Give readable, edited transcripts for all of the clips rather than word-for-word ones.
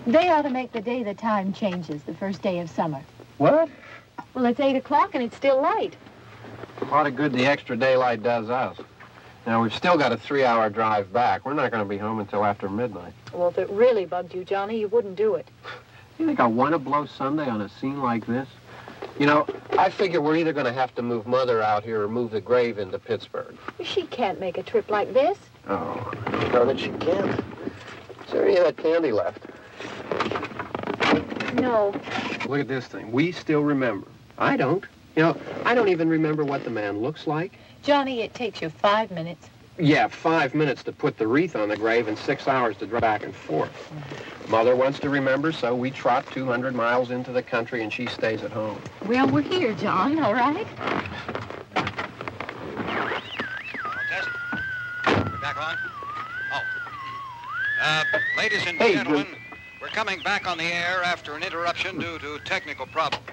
They ought to make the day the time changes, the first day of summer. What? Well, it's 8 o'clock and it's still light. A lot of good the extra daylight does us. Now, we've still got a 3-hour drive back. We're not going to be home until after midnight. Well, if it really bugged you, Johnny, you wouldn't do it. You think I want to blow Sunday on a scene like this? You know, I figure we're either going to have to move Mother out here or move the grave into Pittsburgh. She can't make a trip like this. Oh, no, that she can't. Is there any of that candy left? No. Look at this thing. We still remember. I don't. You know, I don't even remember what the man looks like. Johnny, it takes you 5 minutes. Yeah, 5 minutes to put the wreath on the grave and 6 hours to drive back and forth. Mother wants to remember, so we trot 200 miles into the country and she stays at home. Well, we're here, John, all right? Test. We're back on? Oh. Ladies and gentlemen, we're coming back on the air after an interruption due to technical problems.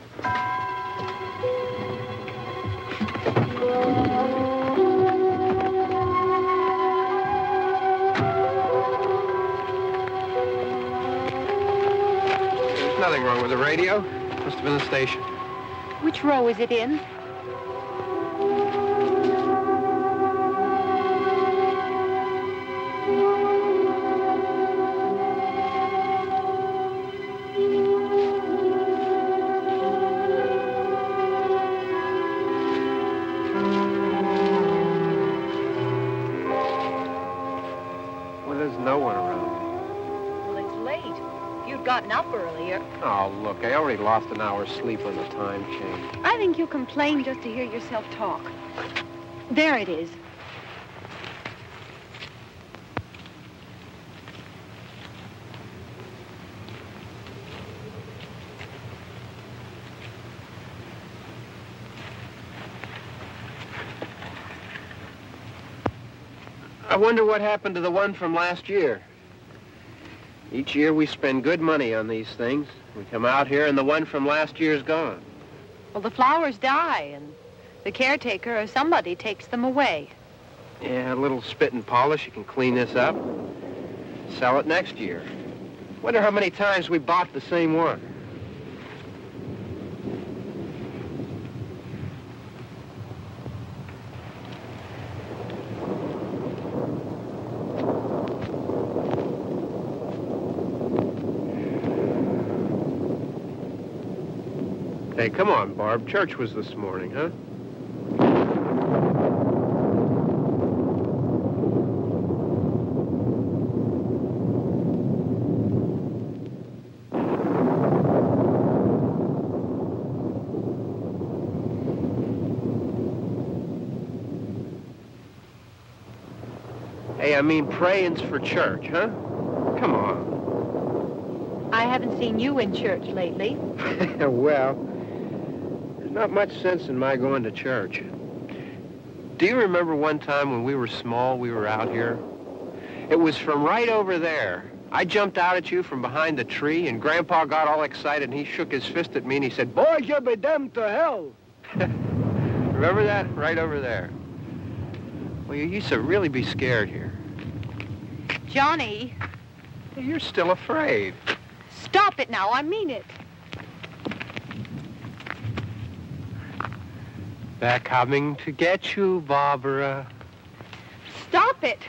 There's nothing wrong with the radio. Must have been the station. Which row is it in? Gotten up earlier. Oh, look, I already lost an hour's sleep on the time change. I think you complain just to hear yourself talk. There it is. I wonder what happened to the one from last year. Each year we spend good money on these things. We come out here and the one from last year's gone. Well, the flowers die and the caretaker or somebody takes them away. Yeah, a little spit and polish. You can clean this up. Sell it next year. Wonder how many times we bought the same one. Hey, come on, Barb. Church was this morning, huh? I mean praying's for church, huh? Come on. I haven't seen you in church lately. Well, there's not much sense in my going to church. Do you remember one time when we were small, we were out here? It was from right over there. I jumped out at you from behind the tree, and Grandpa got all excited, and he shook his fist at me, and he said, "Boys, you'll be damned to hell." Remember that? Right over there. Well, you used to really be scared here. Johnny, You're still afraid. stop it now. I mean it. They're coming to get you, Barbara. Stop it.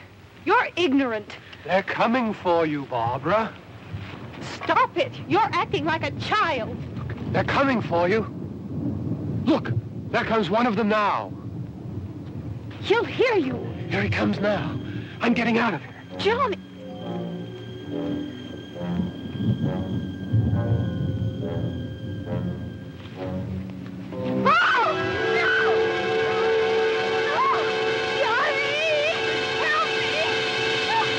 You're ignorant. They're coming for you, Barbara. Stop it. You're acting like a child. They're coming for you. Look, there comes one of them now. He'll hear you. Here he comes now. I'm getting out of here. Johnny. Oh! No! No! Johnny! Help me!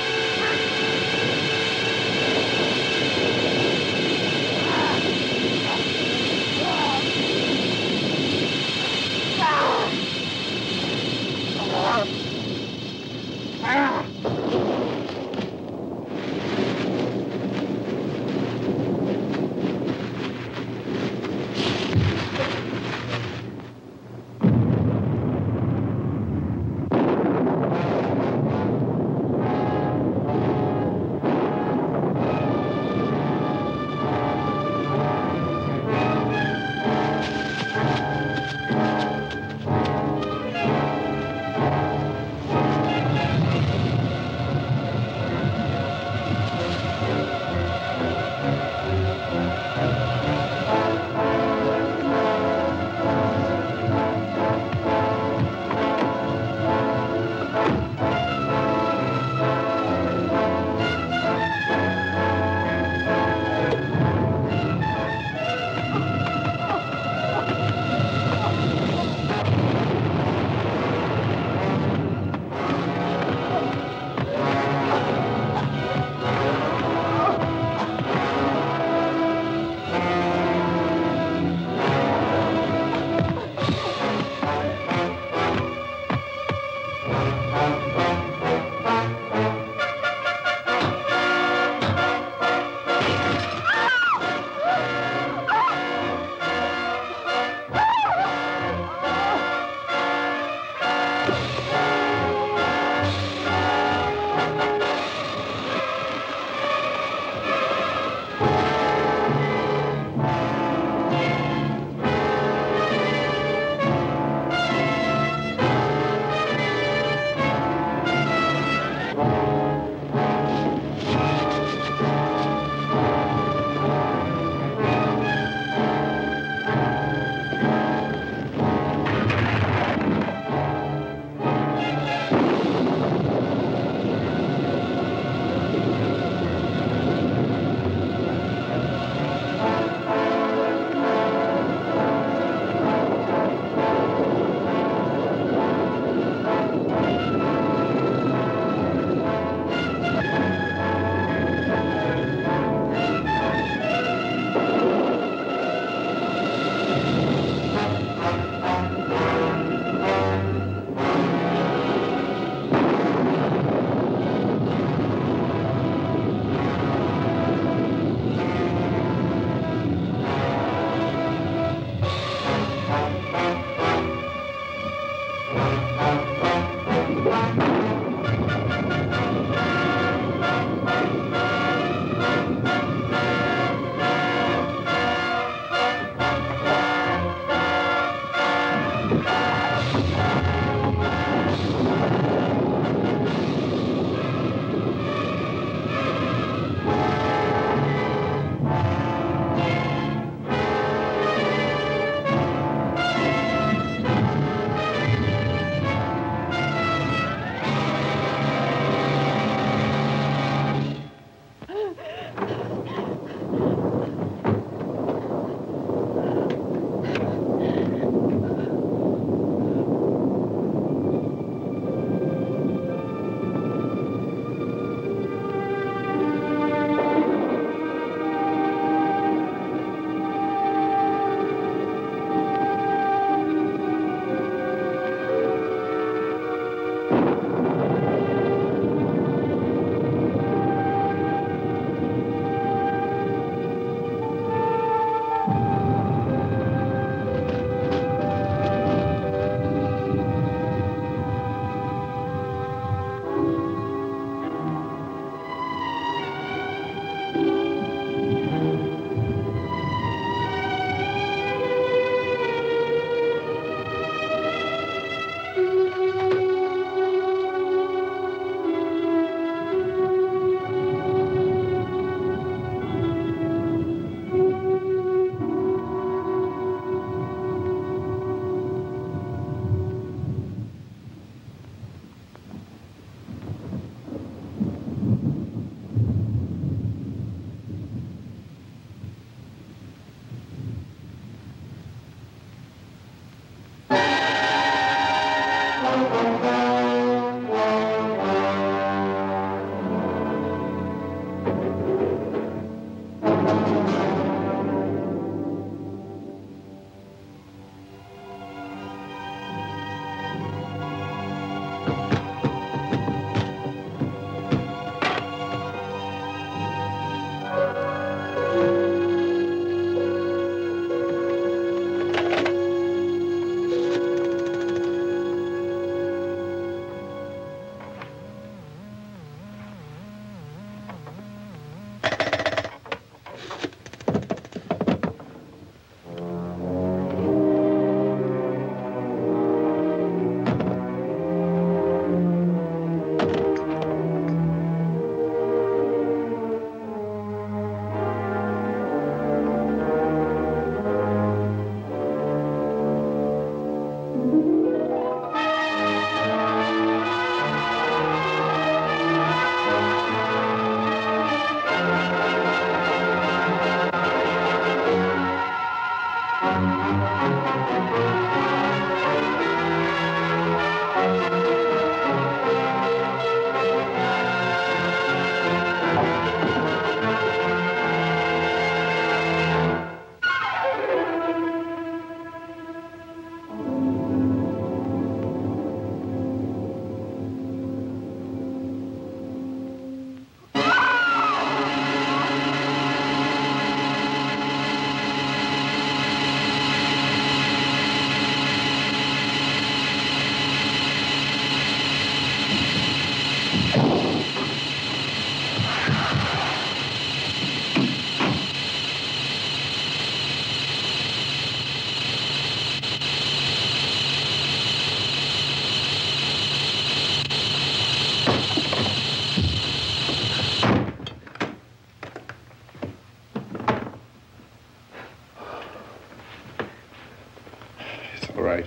All right.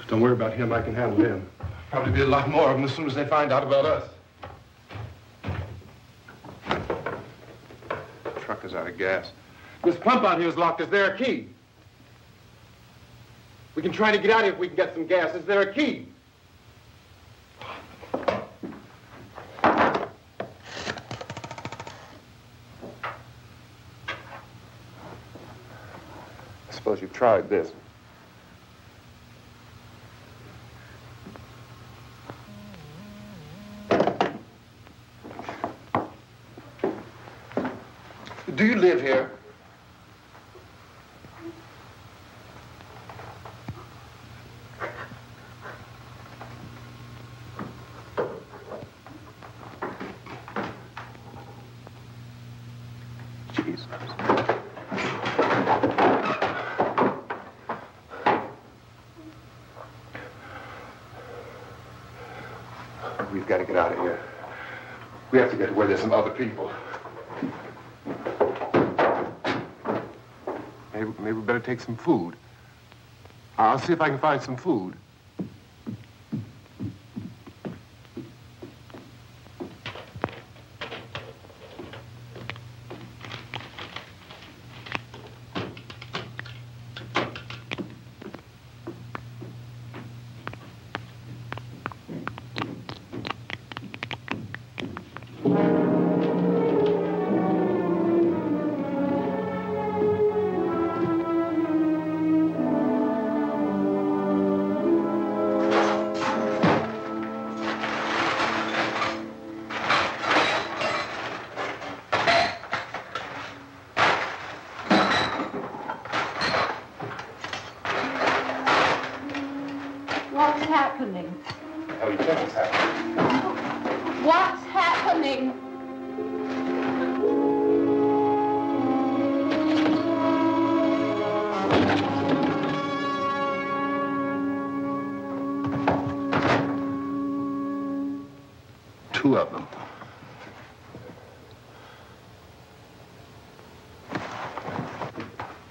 Don't worry about him. I can handle him. Probably be a lot more of them as soon as they find out about us. The truck is out of gas. This pump out here is locked. Is there a key? We can try to get out of here if we can get some gas. Is there a key? I suppose you've tried this. Do you live here? Jesus. We've got to get out of here. We have to get to where there's some other people. Maybe we better take some food. I'll see if I can find some food. What's happening? How do you think it's happening? What's happening? Two of them.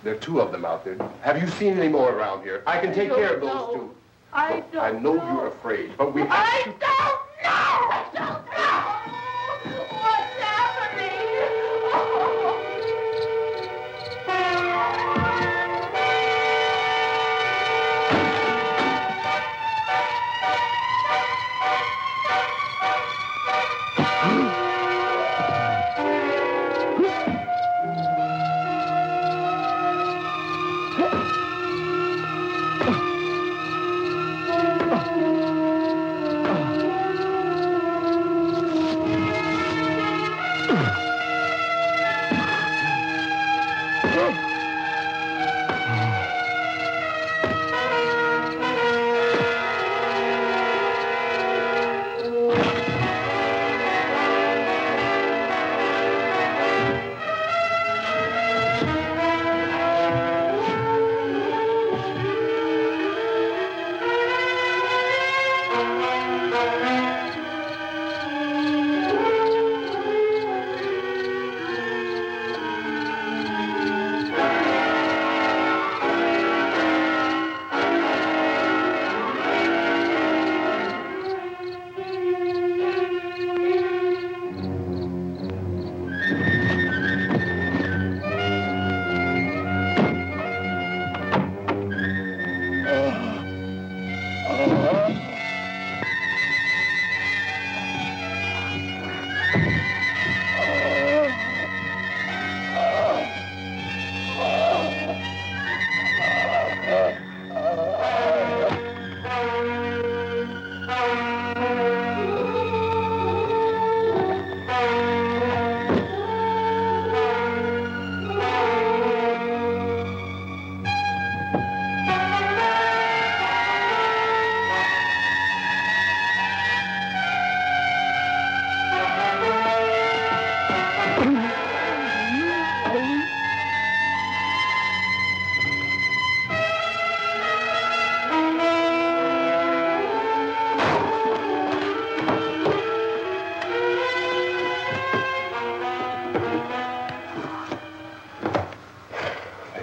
There are two of them out there. Have you seen any more around here? I can take care of those two. I don't I know you're afraid, but we have to... I don't know! I don't know! What's happening?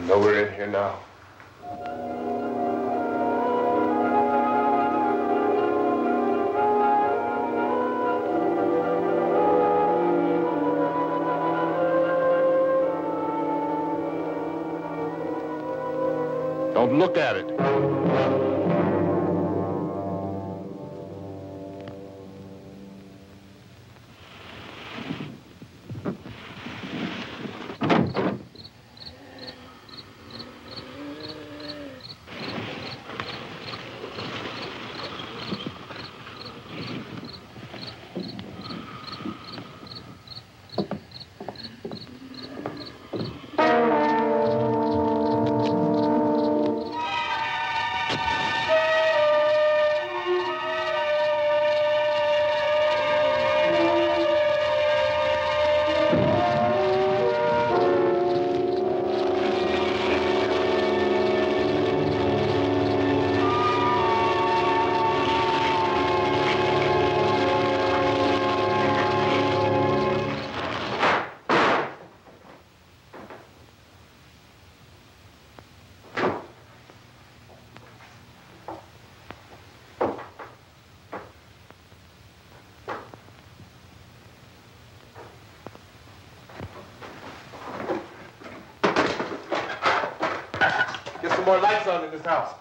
know we're in here now. Don't look at it. Get some more lights on in this house.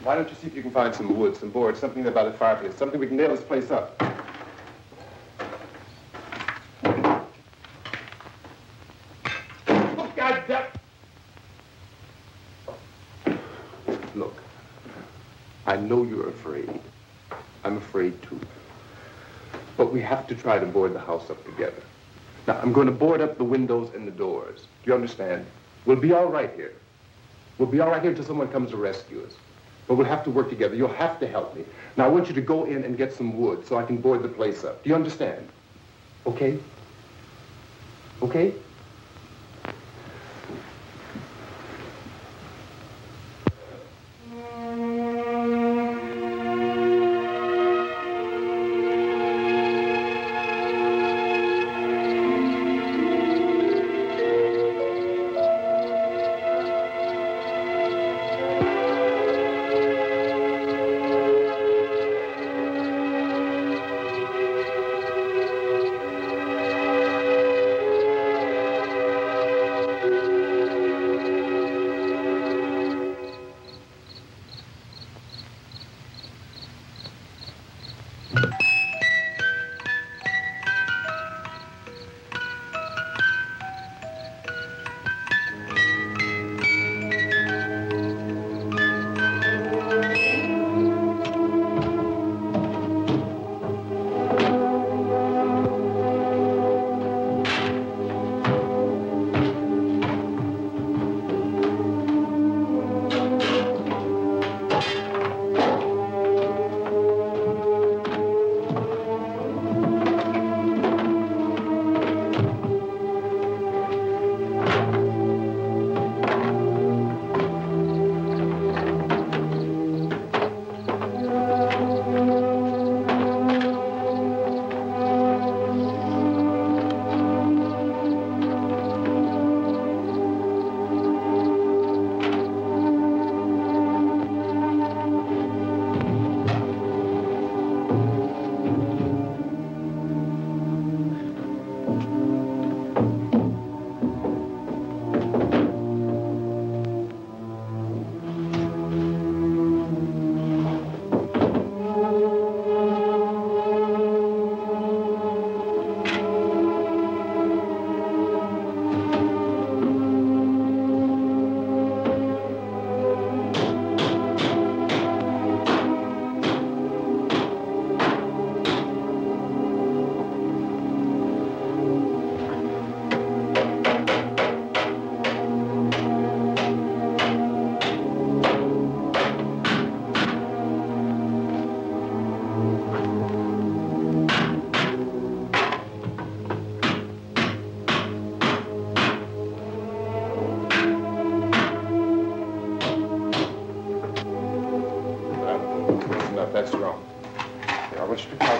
Why don't you see if you can find some wood, some board, something about a fireplace, something we can nail this place up. Oh, God damn. Look, I know you're afraid. I'm afraid too. But we have to try to board the house up together. Now, I'm going to board up the windows and the doors. Do you understand? We'll be all right here. We'll be all right here until someone comes to rescue us. But we'll have to work together. You'll have to help me. Now, I want you to go in and get some wood so I can board the place up. Do you understand? Okay? Okay?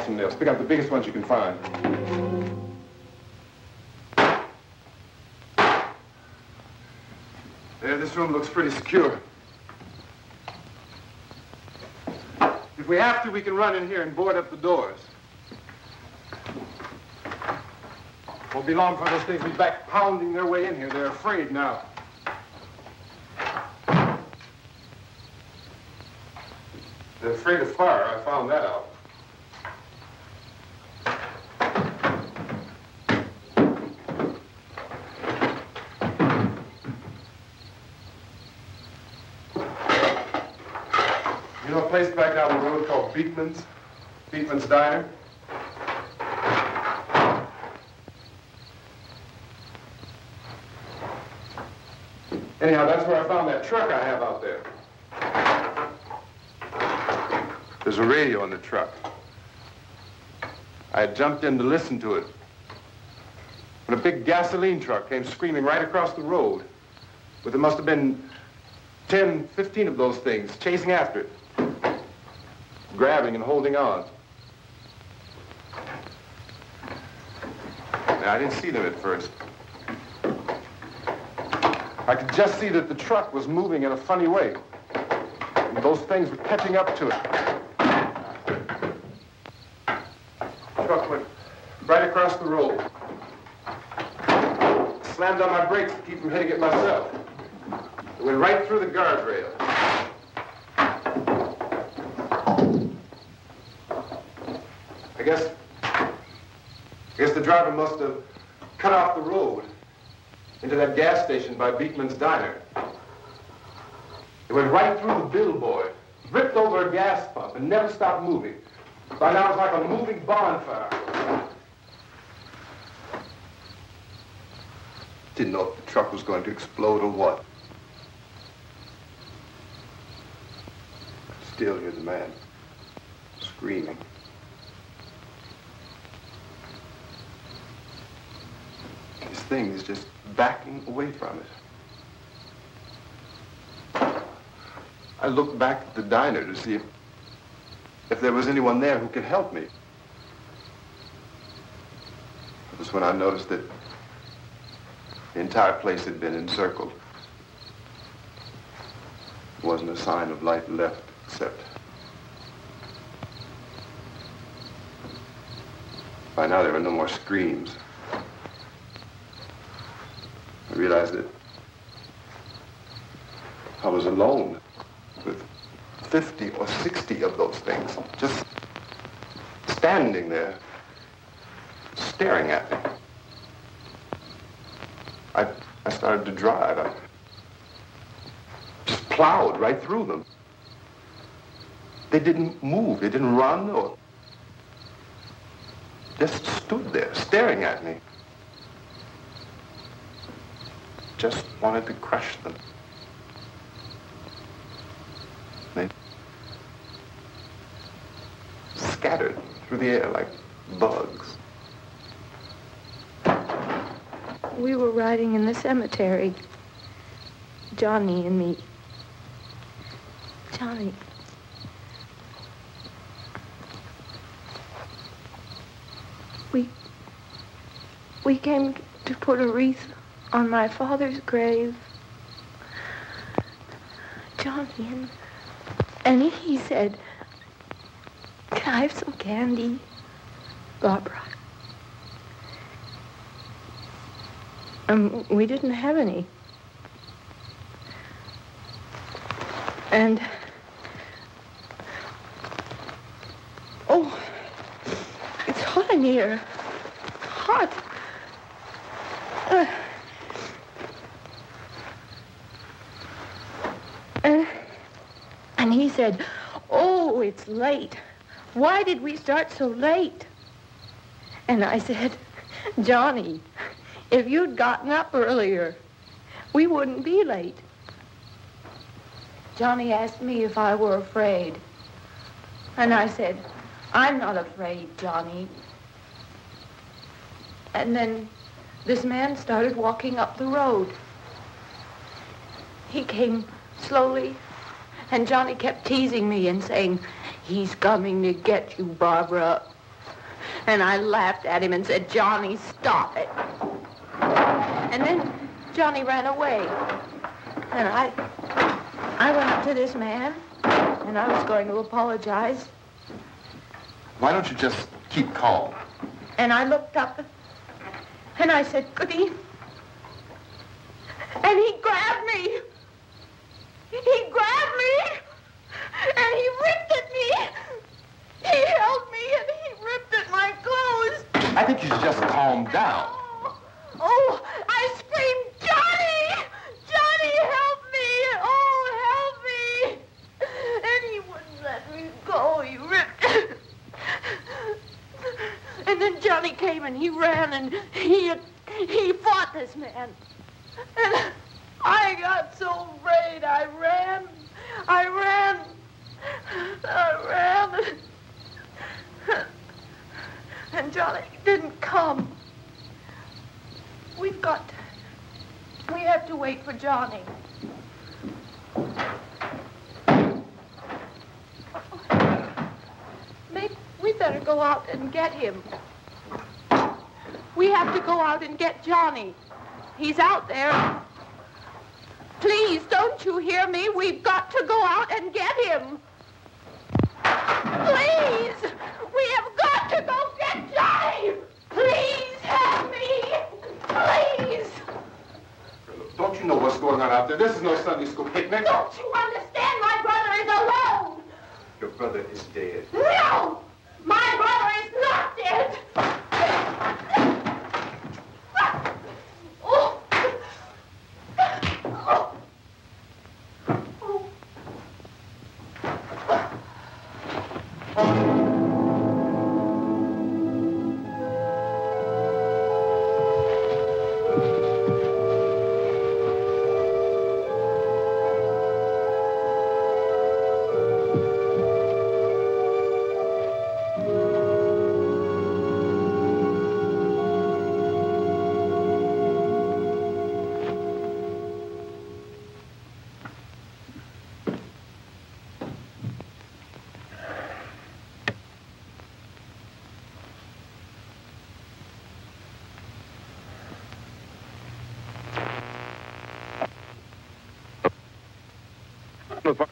some nails. Pick out the biggest ones you can find. There, this room looks pretty secure. If we have to, we can run in here and board up the doors. Won't be long before those things will be back pounding their way in here. They're afraid now. They're afraid of fire. I found that out. You know a place back down the road called Beekman's? Beekman's Diner? Anyhow, that's where I found that truck I have out there. There's a radio in the truck. I had jumped in to listen to it when a big gasoline truck came screaming right across the road. But there must have been 10, 15 of those things chasing after it, grabbing and holding on. Now, I didn't see them at first. I could just see that the truck was moving in a funny way. And those things were catching up to it. The truck went right across the road. Slammed on my brakes to keep from hitting it myself. It went right through the guardrail. I guess the driver must have cut off the road into that gas station by Beekman's Diner. It went right through the billboard, ripped over a gas pump, and never stopped moving. By now, it was like a moving bonfire. Didn't know if the truck was going to explode or what. Still hear the man screaming. This thing is just backing away from it. I looked back at the diner to see if there was anyone there who could help me. It was when I noticed that the entire place had been encircled. There wasn't a sign of light left except by now there were no more screams. I realized that I was alone with 50 or 60 of those things, just standing there, staring at me. I started to drive. I just plowed right through them. They didn't move. They didn't run or just stood there, staring at me. Just wanted to crush them. They scattered through the air like bugs. We were riding in the cemetery, Johnny and me. Johnny. We came to put a wreath on my father's grave. Johnny, and he said, "Can I have some candy, Barbara?" We didn't have any. And, oh, it's hot in here. Hot. And he said, "Oh, it's late. Why did we start so late?" And I said, "Johnny, if you'd gotten up earlier, we wouldn't be late." Johnny asked me if I were afraid. And I said, "I'm not afraid, Johnny." And then this man started walking up the road. He came slowly, and Johnny kept teasing me and saying, "He's coming to get you, Barbara." And I laughed at him and said, Johnny, stop it. And then Johnny ran away. And I went up to this man, and I was going to apologize. Why don't you just keep calm? And I looked up, and I said, Goody. And he grabbed me. He grabbed me, and he ripped at me. He held me, and he ripped at my clothes. I think you should just calm down. Oh, I screamed, Johnny! Johnny, help me! Oh, help me! And he wouldn't let me go. He ripped. And then Johnny came and he ran and he fought this man. And I got so afraid. I ran. And Johnny didn't come. We have to wait for Johnny. Maybe we better go out and get him. We have to go out and get Johnny. He's out there. Please, don't you hear me? We've got to go out and get him. Please! We have got to go get Johnny! Please help me! Please! Don't you know what's going on out there? This is no Sunday school picnic. Don't you understand? My brother is alone! Your brother is dead. No! My brother is not dead! Oh. Oh.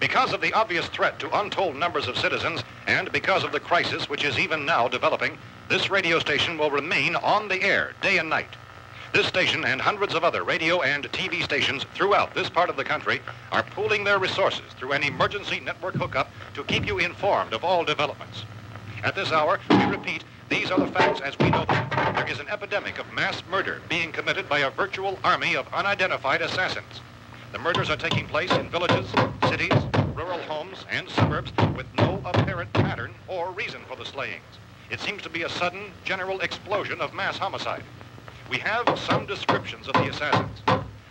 Because of the obvious threat to untold numbers of citizens, and because of the crisis which is even now developing, this radio station will remain on the air day and night. This station and hundreds of other radio and TV stations throughout this part of the country are pooling their resources through an emergency network hookup to keep you informed of all developments. At this hour, we repeat, these are the facts as we know them. There is an epidemic of mass murder being committed by a virtual army of unidentified assassins. The murders are taking place in villages, cities, rural homes, and suburbs with no apparent pattern or reason for the slayings. It seems to be a sudden, general explosion of mass homicide. We have some descriptions of the assassins.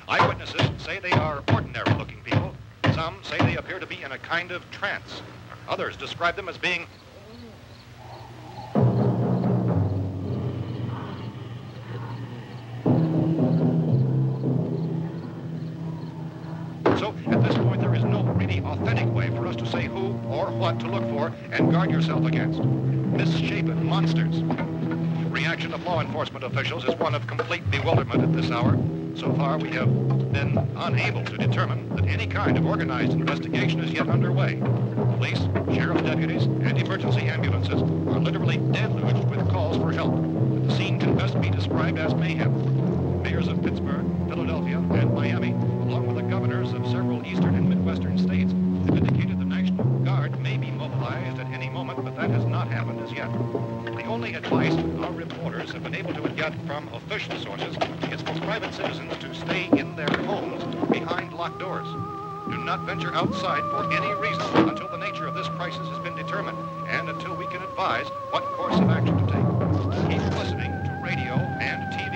Eyewitnesses say they are ordinary-looking people. Some say they appear to be in a kind of trance. Others describe them as being So, at this point, there is no really authentic way for us to say who or what to look for and guard yourself against. Misshapen monsters. Reaction of law enforcement officials is one of complete bewilderment at this hour. So far, we have been unable to determine that any kind of organized investigation is yet underway. Police, sheriff's deputies, and emergency ambulances are literally deluged with calls for help. The scene can best be described as mayhem. Mayors of Pittsburgh, Philadelphia, and Miami, along with the governors of several eastern and midwestern states, have indicated the National Guard may be mobilized at any moment, but that has not happened as yet. The only advice our reporters have been able to get from official sources is for private citizens to stay in their homes behind locked doors. Do not venture outside for any reason until the nature of this crisis has been determined and until we can advise what course of action to take. Keep listening to radio and TV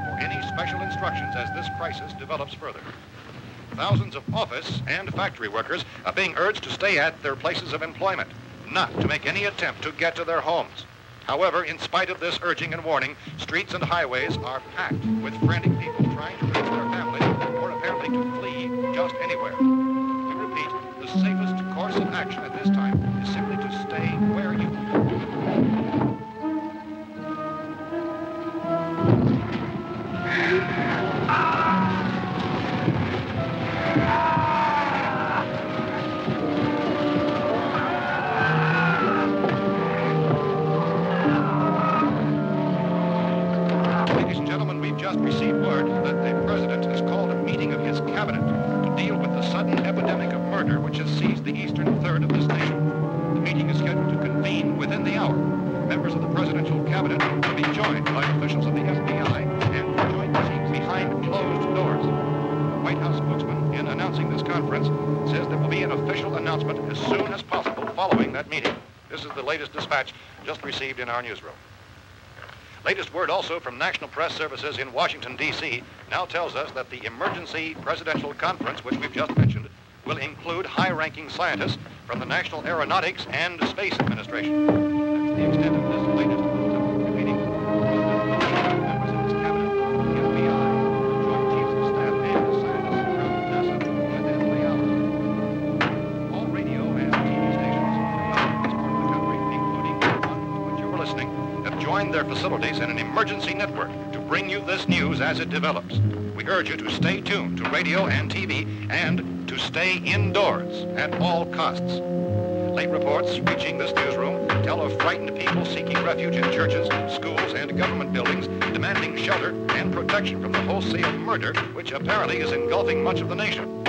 for any special instructions as this crisis develops further. Thousands of office and factory workers are being urged to stay at their places of employment, not to make any attempt to get to their homes. However, in spite of this urging and warning, streets and highways are packed with frantic people trying to reach their families or apparently to flee just anywhere. We repeat, the safest course of action at this time is simply to stay where you are. received word that the president has called a meeting of his cabinet to deal with the sudden epidemic of murder which has seized the eastern third of this nation. The meeting is scheduled to convene within the hour. Members of the presidential cabinet will be joined by officials of the FBI and joint meetings behind closed doors. The White House spokesman, in announcing this conference, says there will be an official announcement as soon as possible following that meeting. This is the latest dispatch just received in our newsroom. Latest word also from National Press Services in Washington, D.C. now tells us that the emergency presidential conference, which we've just mentioned, will include high-ranking scientists from the National Aeronautics and Space Administration. That's the extent of this latest bulletin. Repeating, members of his cabinet, the FBI, Joint Chiefs of Staff, and scientists from NASA within the hour. All radio and TV stations throughout this part of the country, including the one to which you were listening, have joined their facilities in an emergency network to bring you this news as it develops. We urge you to stay tuned to radio and TV and to stay indoors at all costs. Late reports reaching this newsroom tell of frightened people seeking refuge in churches, schools, and government buildings, demanding shelter and protection from the wholesale murder which apparently is engulfing much of the nation.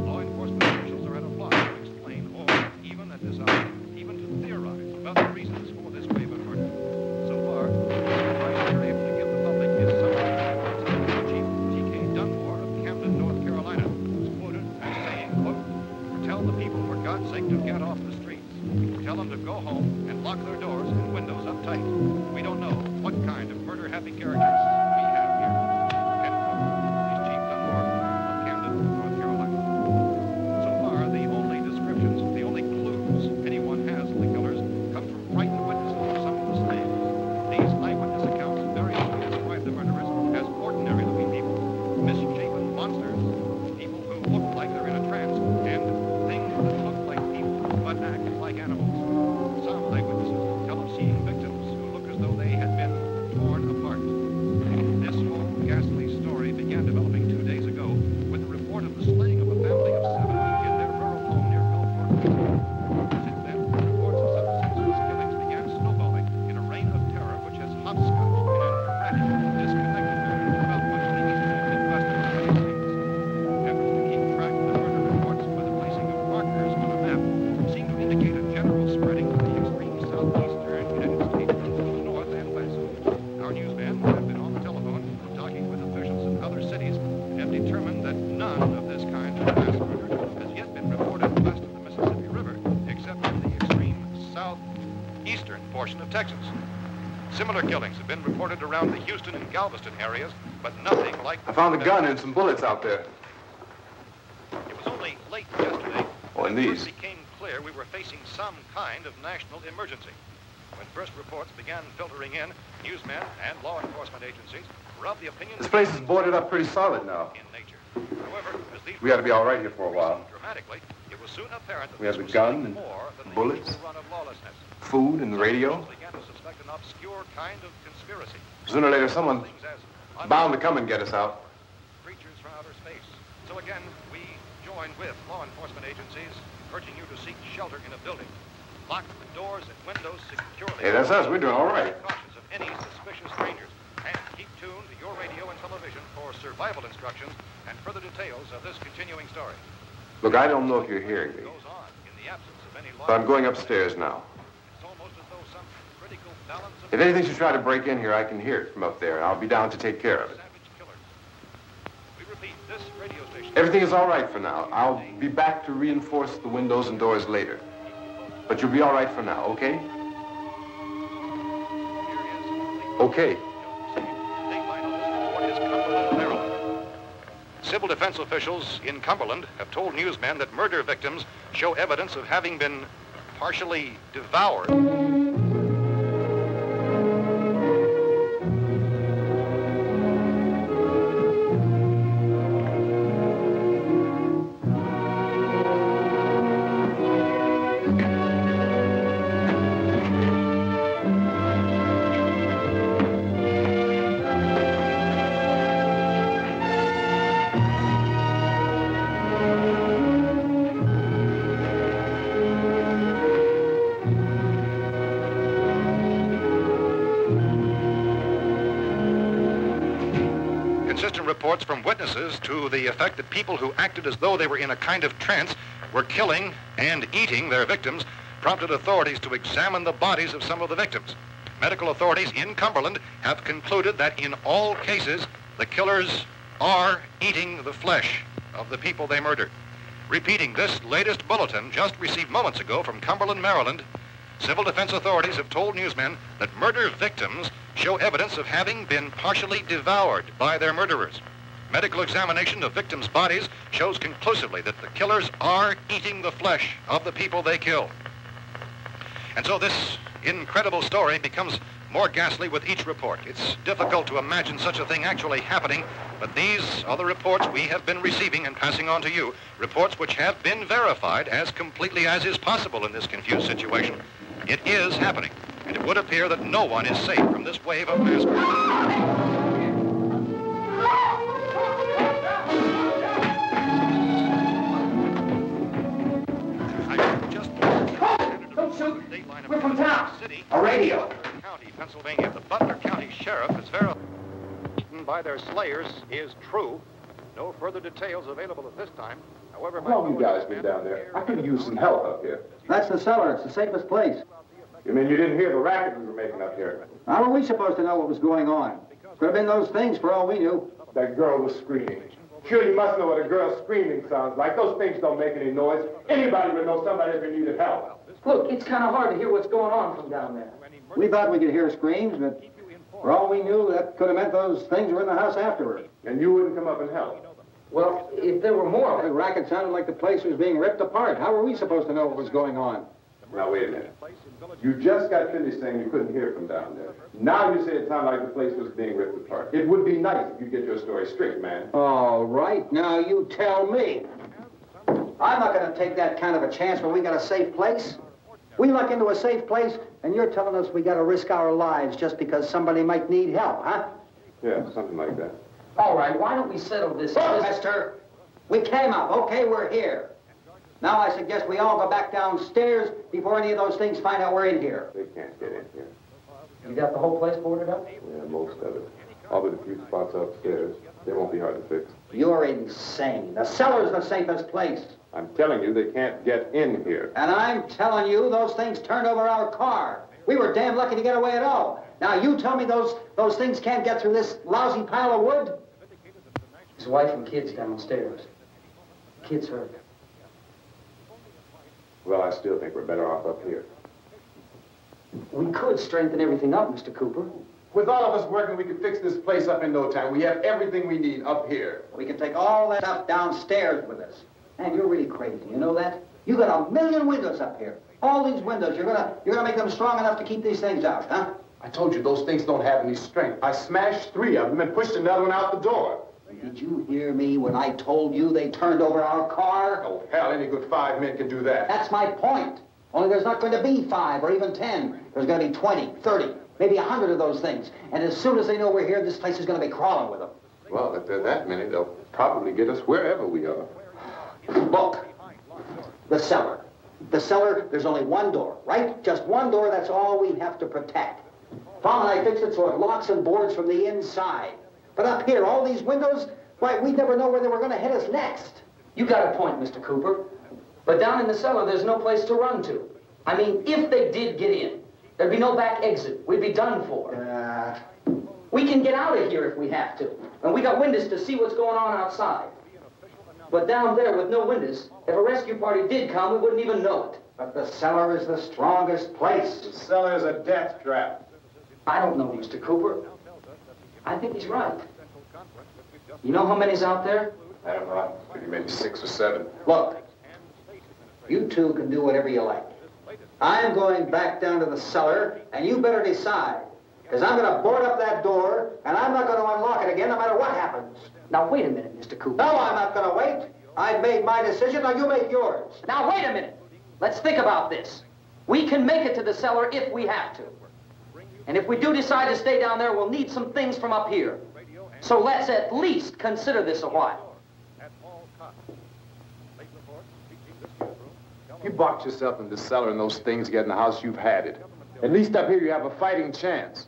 Law enforcement officials are at a loss to explain or, even at this hour, even to theorize about the reasons for this wave of murder. So far, the advice we're able to give the public is summary reports of Chief T.K. Dunmore of Camden, North Carolina, who's quoted as saying, quote, "Tell the people, for God's sake, to get off the streets. Tell them to go home and lock their doors and windows up tight. We don't know what kind of murder-happy characters we have here." End quote. He's Chief Dunmore of Camden, North Carolina. So far, the only descriptions, the only clues anyone has of the killers come from frightened witnesses of some of the slaves. These eyewitness accounts variously describe the murderers as ordinary-looking people, misshapen monsters, people who look like they're in a trance, and things that look like people but act like animals. Some eyewitnesses tell of seeing victims who look as though they had been torn apart. This whole ghastly story began developing 2 days ago with the report of the slaying of a family of 7 in their rural home near Gulfport, Virginia. Since then, reports of such senseless killings began snowballing in a reign of terror which has hopscotched in an erratic, disconnected manner throughout much of the eastern and midwestern United States. Efforts to keep track of the murder reports with the placing of markers on a map seem to indicate a general spreading of the extreme southeastern United States to the north and west. Our newsmen have been on the telephone talking with officials in other cities and have determined that none of this kind of mass murder has yet been reported west of the Mississippi River, except in the extreme southeastern portion of Texas. Similar killings have been reported around the Houston and Galveston areas, but nothing like... I found a gun and some bullets out there. It was only late yesterday Oh, and when it these. first became clear we were facing some kind of national emergency. When first reports began filtering in, newsmen and law enforcement agencies were of the opinion This that place is boarded up pretty solid now. in nature. However, as these We ought to be all right here for a while. dramatically, it was soon apparent that We have this the was gun something and more than the bullets. usual run of lawlessness. Food and the radio. Officials began to suspect an obscure kind of conspiracy. Sooner or later, someone's Things as bound to come and get us out. creatures from outer space. So again, we join with law enforcement agencies, urging you to seek shelter in a building. Lock the doors and windows securely. Hey, that's us. We're doing all right. Cautious of any suspicious strangers. And keep tuned to your radio and television for survival instructions and further details of this continuing story. Look, I don't know if you're hearing me, Goes on in the absence of any law. but I'm going upstairs now. It's almost as though some critical balance of If anything should try to break in here, I can hear it from up there, and I'll be down to take care of it. savage killers. We repeat, this radio station. Everything is all right for now. I'll be back to reinforce the windows and doors later. But you'll be all right for now, okay? Okay. Civil defense officials in Cumberland have told newsmen that murder victims show evidence of having been partially devoured. inconsistent reports from witnesses to the effect that people who acted as though they were in a kind of trance were killing and eating their victims prompted authorities to examine the bodies of some of the victims. Medical authorities in Cumberland have concluded that in all cases, the killers are eating the flesh of the people they murdered. Repeating this latest bulletin just received moments ago from Cumberland, Maryland, civil defense authorities have told newsmen that murder victims show evidence of having been partially devoured by their murderers. Medical examination of victims' bodies shows conclusively that the killers are eating the flesh of the people they kill. And so this incredible story becomes more ghastly with each report. It's difficult to imagine such a thing actually happening, but these are the reports we have been receiving and passing on to you, reports which have been verified as completely as is possible in this confused situation. It is happening, and it would appear that no one is safe from this wave of mass murder. We're from town. A radio. County, Pennsylvania. The Butler County Sheriff is verified by their slayers is true. No further details available at this time. However, how long you guys been down there? I could use some help up here. That's the cellar. It's the safest place. You mean you didn't hear the racket we were making up here? How were we supposed to know what was going on? Could have been those things for all we knew. That girl was screaming. Sure, you must know what a girl screaming sounds like. Those things don't make any noise. Anybody would know somebody ever needed help. Look, it's kind of hard to hear what's going on from down there. We thought we could hear screams, but for all we knew, that could have meant those things were in the house afterward. And you wouldn't come up and help? Well, if there were more... The racket sounded like the place was being ripped apart. How were we supposed to know what was going on? Now, wait a minute. You just got finished saying you couldn't hear from down there. Now you say it sounded like the place was being ripped apart. It would be nice if you get your story straight, man. All right, now you tell me. I'm not going to take that kind of a chance when we got a safe place. We luck into a safe place, and you're telling us we got to risk our lives just because somebody might need help, huh? Yeah, something like that. All right, why don't we settle this? Look, mister, we came up. Okay, we're here. Now I suggest we all go back downstairs before any of those things find out we're in here. They can't get in here. You got the whole place boarded up? Yeah, most of it. All but a few spots upstairs. They won't be hard to fix. You're insane. The cellar's the safest place. I'm telling you, they can't get in here. And I'm telling you, those things turned over our car. We were damn lucky to get away at all. Now, you tell me those things can't get through this lousy pile of wood? His wife and kids downstairs. Kids hurt. Well, I still think we're better off up here. We could strengthen everything up, Mr. Cooper. With all of us working, we could fix this place up in no time. We have everything we need up here. We can take all that stuff downstairs with us. Man, you're really crazy. You know that? You got 1,000,000 windows up here. All these windows, you're gonna make them strong enough to keep these things out, huh? I told you those things don't have any strength. I smashed 3 of them and pushed another one out the door. Did you hear me when I told you they turned over our car? Oh, hell, any good 5 men can do that. That's my point. Only there's not going to be 5 or even 10. There's going to be 20, 30, maybe 100 of those things. And as soon as they know we're here, this place is going to be crawling with them. Well, if there are that many, they'll probably get us wherever we are. Look, the cellar. The cellar, there's only one door, right? Just one door, that's all we have to protect. Tom and I fixed it so it locks and boards from the inside. But up here, all these windows, why, we'd never know where they were going to hit us next. You got a point, Mr. Cooper. But down in the cellar, there's no place to run to. I mean, if they did get in, there'd be no back exit. We'd be done for. We can get out of here if we have to. And we got windows to see what's going on outside. But down there with no windows, if a rescue party did come, we wouldn't even know it. But the cellar is the strongest place. The cellar is a death trap. I don't know, Mr. Cooper. I think he's right. You know how many's out there? I don't know. Maybe 6 or 7. Look, you two can do whatever you like. I'm going back down to the cellar, and you better decide. Because I'm going to board up that door, and I'm not going to unlock it again no matter what happens. Now, wait a minute, Mr. Cooper. No, I'm not going to wait. I've made my decision, now you make yours. Now, wait a minute. Let's think about this. We can make it to the cellar if we have to. And if we do decide to stay down there, we'll need some things from up here. So let's at least consider this a while. You box yourself in the cellar and those things get in the house, you've had it. At least up here you have a fighting chance.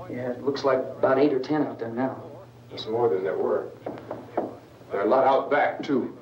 Yeah, it looks like about 8 or 10 out there now. There's more than there were. There are a lot out back, too.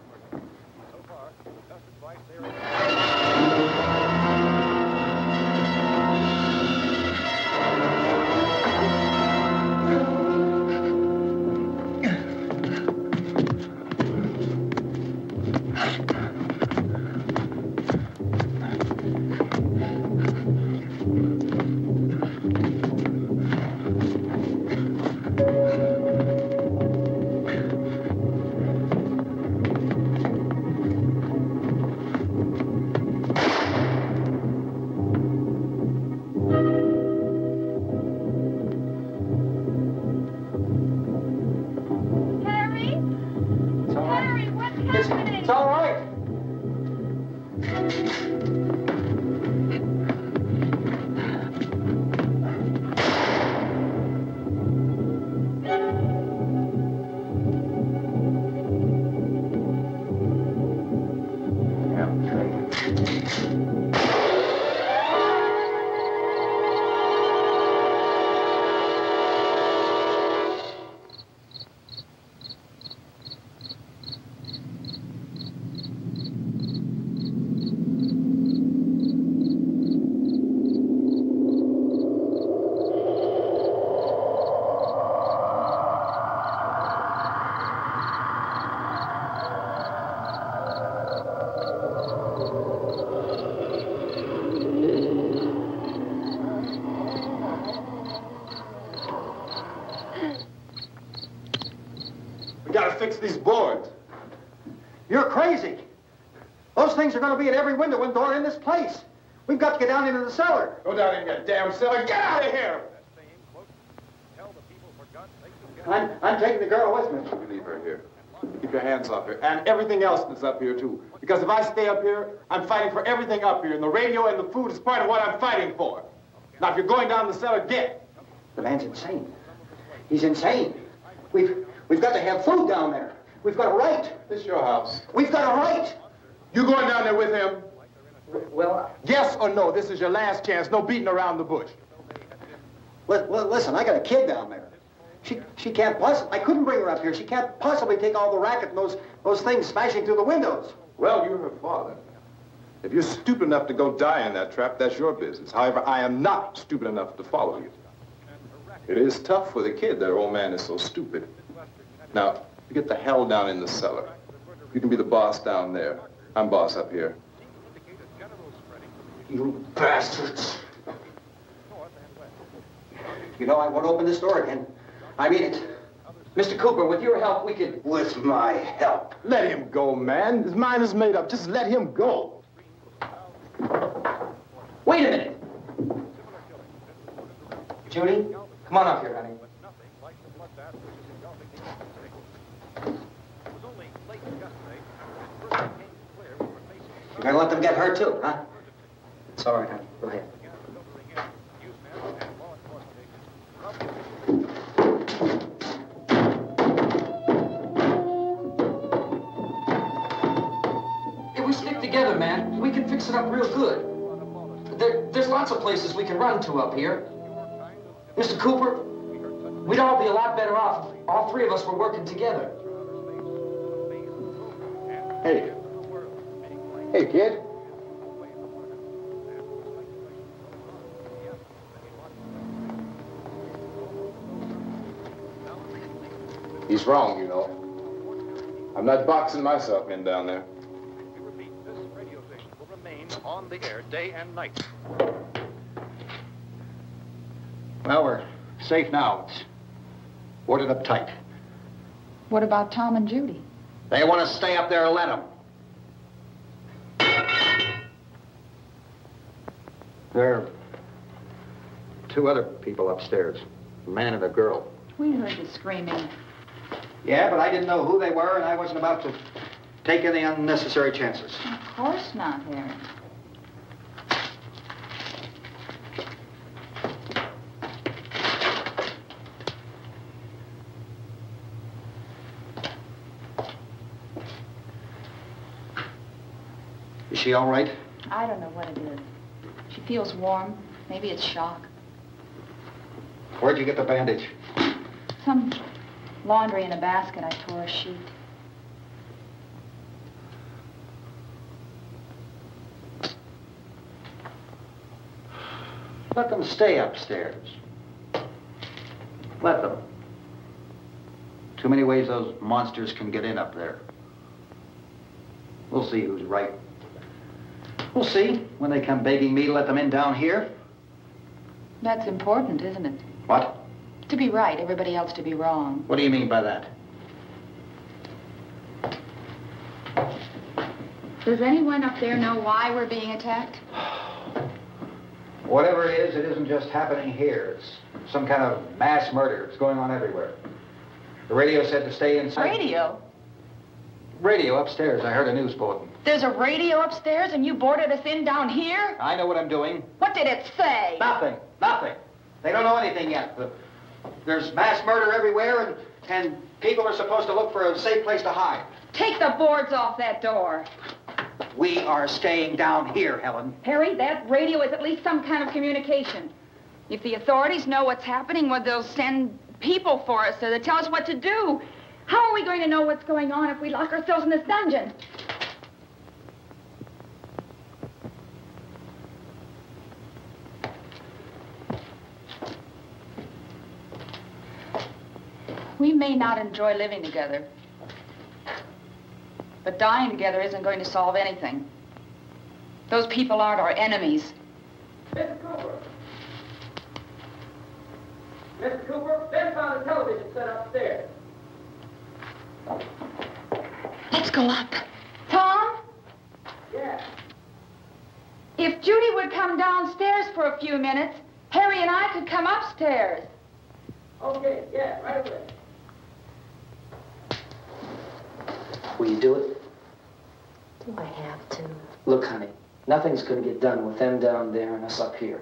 It's all right. Fix these boards. You're crazy. Those things are going to be at every window and door in this place. We've got to get down into the cellar. Go down in your damn cellar. Get out of here! I'm taking the girl with me. You leave her here. Keep your hands off her. And everything else that's up here, too. Because if I stay up here, I'm fighting for everything up here. And the radio and the food is part of what I'm fighting for. Now, if you're going down the cellar, get. The man's insane. He's insane. We've got to have food down there. We've got a right. This is your house. We've got a right. You going down there with him? Well, Yes or no? This is your last chance. No beating around the bush. Listen, I got a kid down there. She can't possibly, I couldn't bring her up here. She can't possibly take all the racket and those things smashing through the windows. Well, you're her father. If you're stupid enough to go die in that trap, that's your business. However, I am not stupid enough to follow you. It is tough for the kid that her old man is so stupid. Now, you get the hell down in the cellar. You can be the boss down there. I'm boss up here. You bastards. You know, I won't open this door again. I mean it. Mr. Cooper, with your help, we could... With my help. Let him go, man. His mind is made up. Just let him go. Wait a minute. Judy, come on up here, honey. You're gonna let them get hurt too, huh? It's all right, honey. Go ahead. If we stick together, man, we can fix it up real good. There's lots of places we can run to up here. Mr. Cooper, we'd all be a lot better off if all three of us were working together. Hey. Hey, kid. He's wrong, you know. I'm not boxing myself in down there. We repeat, this radio station will remain on the air day and night. Well, we're safe now. It's boarded up tight. What about Tom and Judy? They want to stay up there, let them. There are two other people upstairs, a man and a girl. We heard the screaming. Yeah, but I didn't know who they were, and I wasn't about to take any unnecessary chances. Of course not, Harry. Is she all right? I don't know what it is. She feels warm. Maybe it's shock. Where'd you get the bandage? Some laundry in a basket. I tore a sheet. Let them stay upstairs. Let them. Too many ways those monsters can get in up there. We'll see who's right. We'll see when they come begging me to let them in down here. That's important, isn't it? What? To be right, everybody else to be wrong. What do you mean by that? Does anyone up there know why we're being attacked? Whatever it isn't just happening here. It's some kind of mass murder. It's going on everywhere. The radio said to stay inside. Radio? Radio upstairs. I heard a news bulletin. There's a radio upstairs and you boarded us in down here? I know what I'm doing. What did it say? Nothing. Nothing. They don't know anything yet. There's mass murder everywhere, and people are supposed to look for a safe place to hide. Take the boards off that door. We are staying down here, Helen. Harry, that radio is at least some kind of communication. If the authorities know what's happening, well, they'll send people for us to tell us what to do. How are we going to know what's going on if we lock ourselves in this dungeon? We may not enjoy living together, but dying together isn't going to solve anything. Those people aren't our enemies. Mr. Cooper! Mr. Cooper, Ben found a television set upstairs. Let's go up. Tom? Yeah. If Judy would come downstairs for a few minutes, Harry and I could come upstairs. Okay, yeah, right away. Will you do it? Do I have to? Look, honey, nothing's going to get done with them down there and us up here.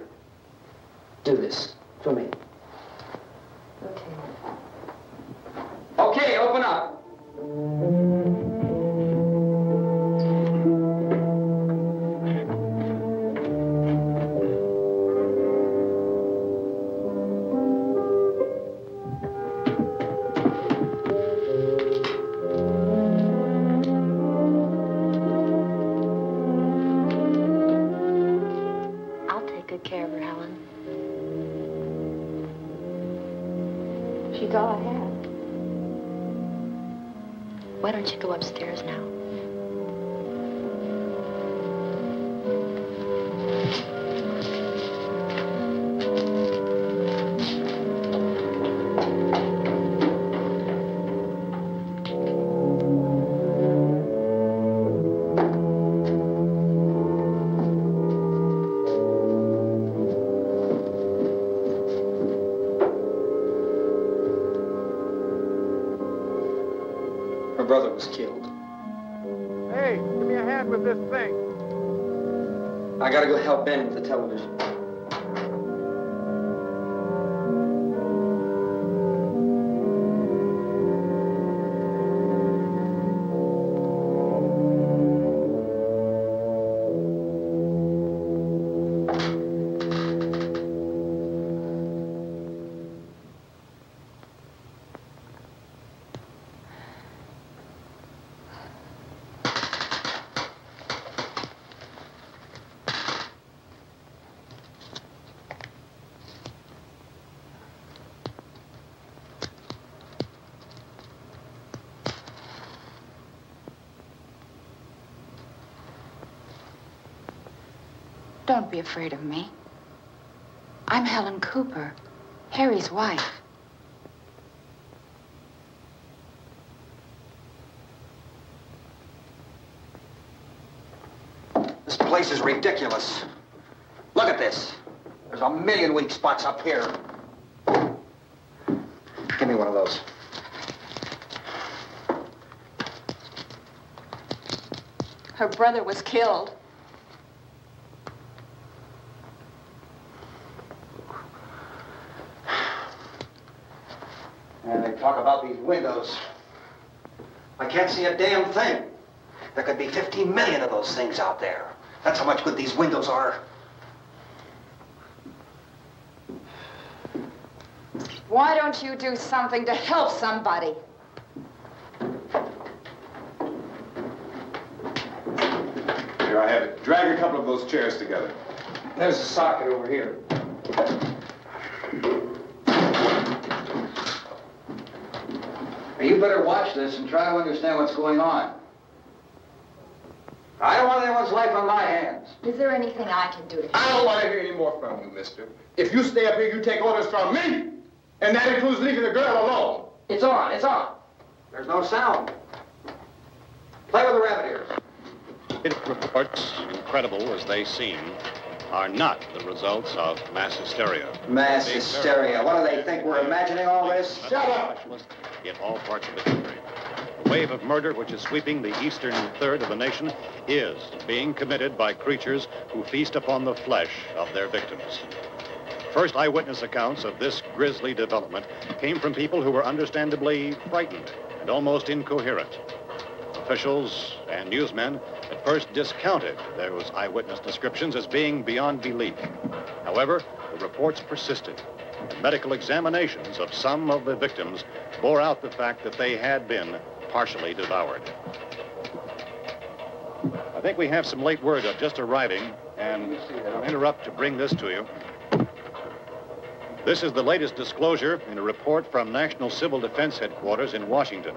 Do this for me. Okay. Okay, open up. I'll take good care of her, Helen. She's all I have. Why don't you go upstairs now? Her brother was killed. Hey, give me a hand with this thing. I gotta go help Ben with the television. Don't be afraid of me. I'm Helen Cooper, Harry's wife. This place is ridiculous. Look at this. There's a million weak spots up here. Give me one of those. Her brother was killed. And they talk about these windows. I can't see a damn thing. There could be 15 million of those things out there. That's how much good these windows are. Why don't you do something to help somebody? Here, I have it. Drag a couple of those chairs together. There's a socket over here. You better watch this and try to understand what's going on. I don't want anyone's life on my hands. Is there anything I can do to help? I don't want to hear any more from you, mister. If you stay up here, you take orders from me. And that includes leaving the girl alone. It's on, it's on. There's no sound. Play with the rabbit ears. Reports, incredible as they seem, are not the results of mass hysteria. Mass hysteria. What do they think? We're imagining all this? Shut up! In all parts of the country. The wave of murder which is sweeping the eastern third of the nation is being committed by creatures who feast upon the flesh of their victims. First eyewitness accounts of this grisly development came from people who were understandably frightened and almost incoherent. Officials and newsmen at first discounted those eyewitness descriptions as being beyond belief. However, the reports persisted. And medical examinations of some of the victims bore out the fact that they had been partially devoured. I think we have some late word just arriving, and I'll interrupt to bring this to you. This is the latest disclosure in a report from National Civil Defense Headquarters in Washington.